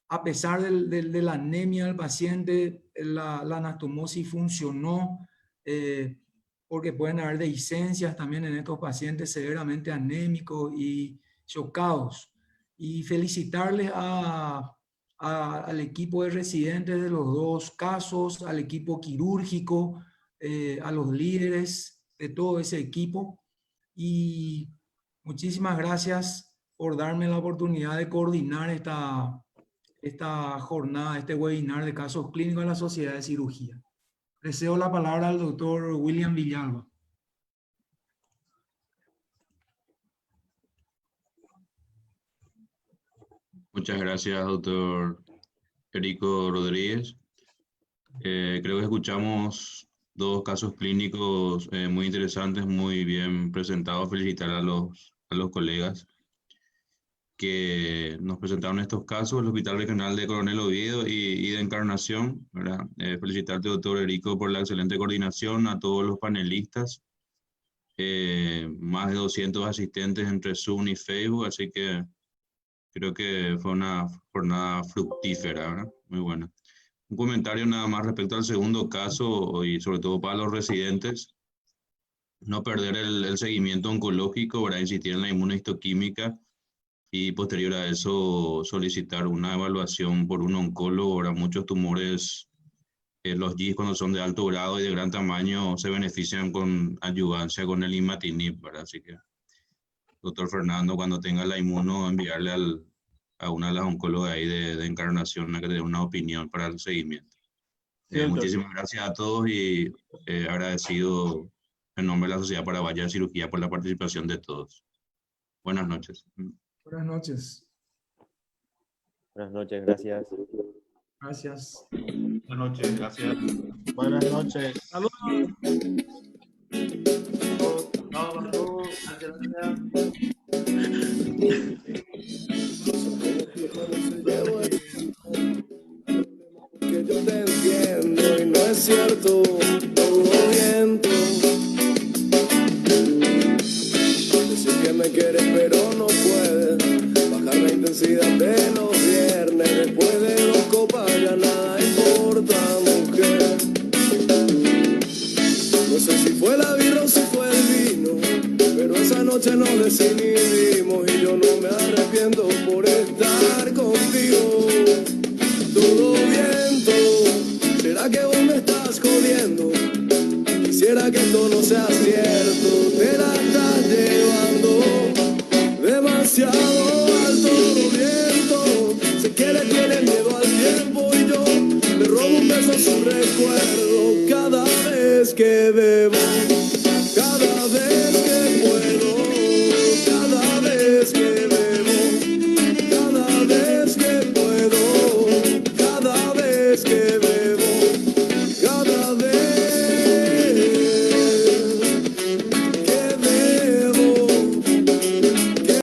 a pesar de la anemia del paciente, la anastomosis funcionó, porque pueden haber dehiscencias también en estos pacientes severamente anémicos y chocados. Y felicitarles al equipo de residentes de los dos casos, al equipo quirúrgico, a los líderes de todo ese equipo. Y muchísimas gracias por darme la oportunidad de coordinar esta jornada, este webinar de casos clínicos en la Sociedad de Cirugía. Le cedo la palabra al doctor William Villalba. Muchas gracias, doctor Erico Rodríguez. Creo que escuchamos dos casos clínicos muy interesantes, muy bien presentados. Felicitar a los colegas que nos presentaron estos casos, el Hospital Regional de Coronel Oviedo y de Encarnación, ¿verdad? Felicitarte, doctor Erico, por la excelente coordinación, a todos los panelistas, más de 200 asistentes entre Zoom y Facebook, así que creo que fue una jornada fructífera, ¿verdad? Muy buena. Un comentario nada más respecto al segundo caso, y sobre todo para los residentes, no perder el seguimiento oncológico, ¿verdad? Insistir en la inmunohistoquímica, y posterior a eso solicitar una evaluación por un oncólogo. Ahora muchos tumores, los GIS cuando son de alto grado y de gran tamaño se benefician con ayudancia con el imatinib, ¿verdad? Así que, doctor Fernando, cuando tenga la inmuno, enviarle a una de las oncólogas ahí de Encarnación a que dé una opinión para el seguimiento. Muchísimas gracias a todos y agradecido en nombre de la Sociedad Paraguaya de Cirugía por la participación de todos. Buenas noches. Buenas noches. Buenas noches, gracias. Gracias. Buenas noches, gracias. Buenas noches. Saludos. Gracias. desierto, todo viento. Decir que me quieres pero no puedes, bajar la intensidad de los viernes. Después de 2 copas ya nada importa, mujer. No sé si fue la birra o si fue el vino, pero esa noche nos desinhibimos y yo no me arrepiento por estar contigo. Todo viento, ¿será que vos me estás jodiendo? Quisiera que esto no sea cierto, te la estás llevando demasiado alto. Todo viento, sé que le tienes miedo al tiempo y yo le robo un beso a su recuerdo cada vez que bebo.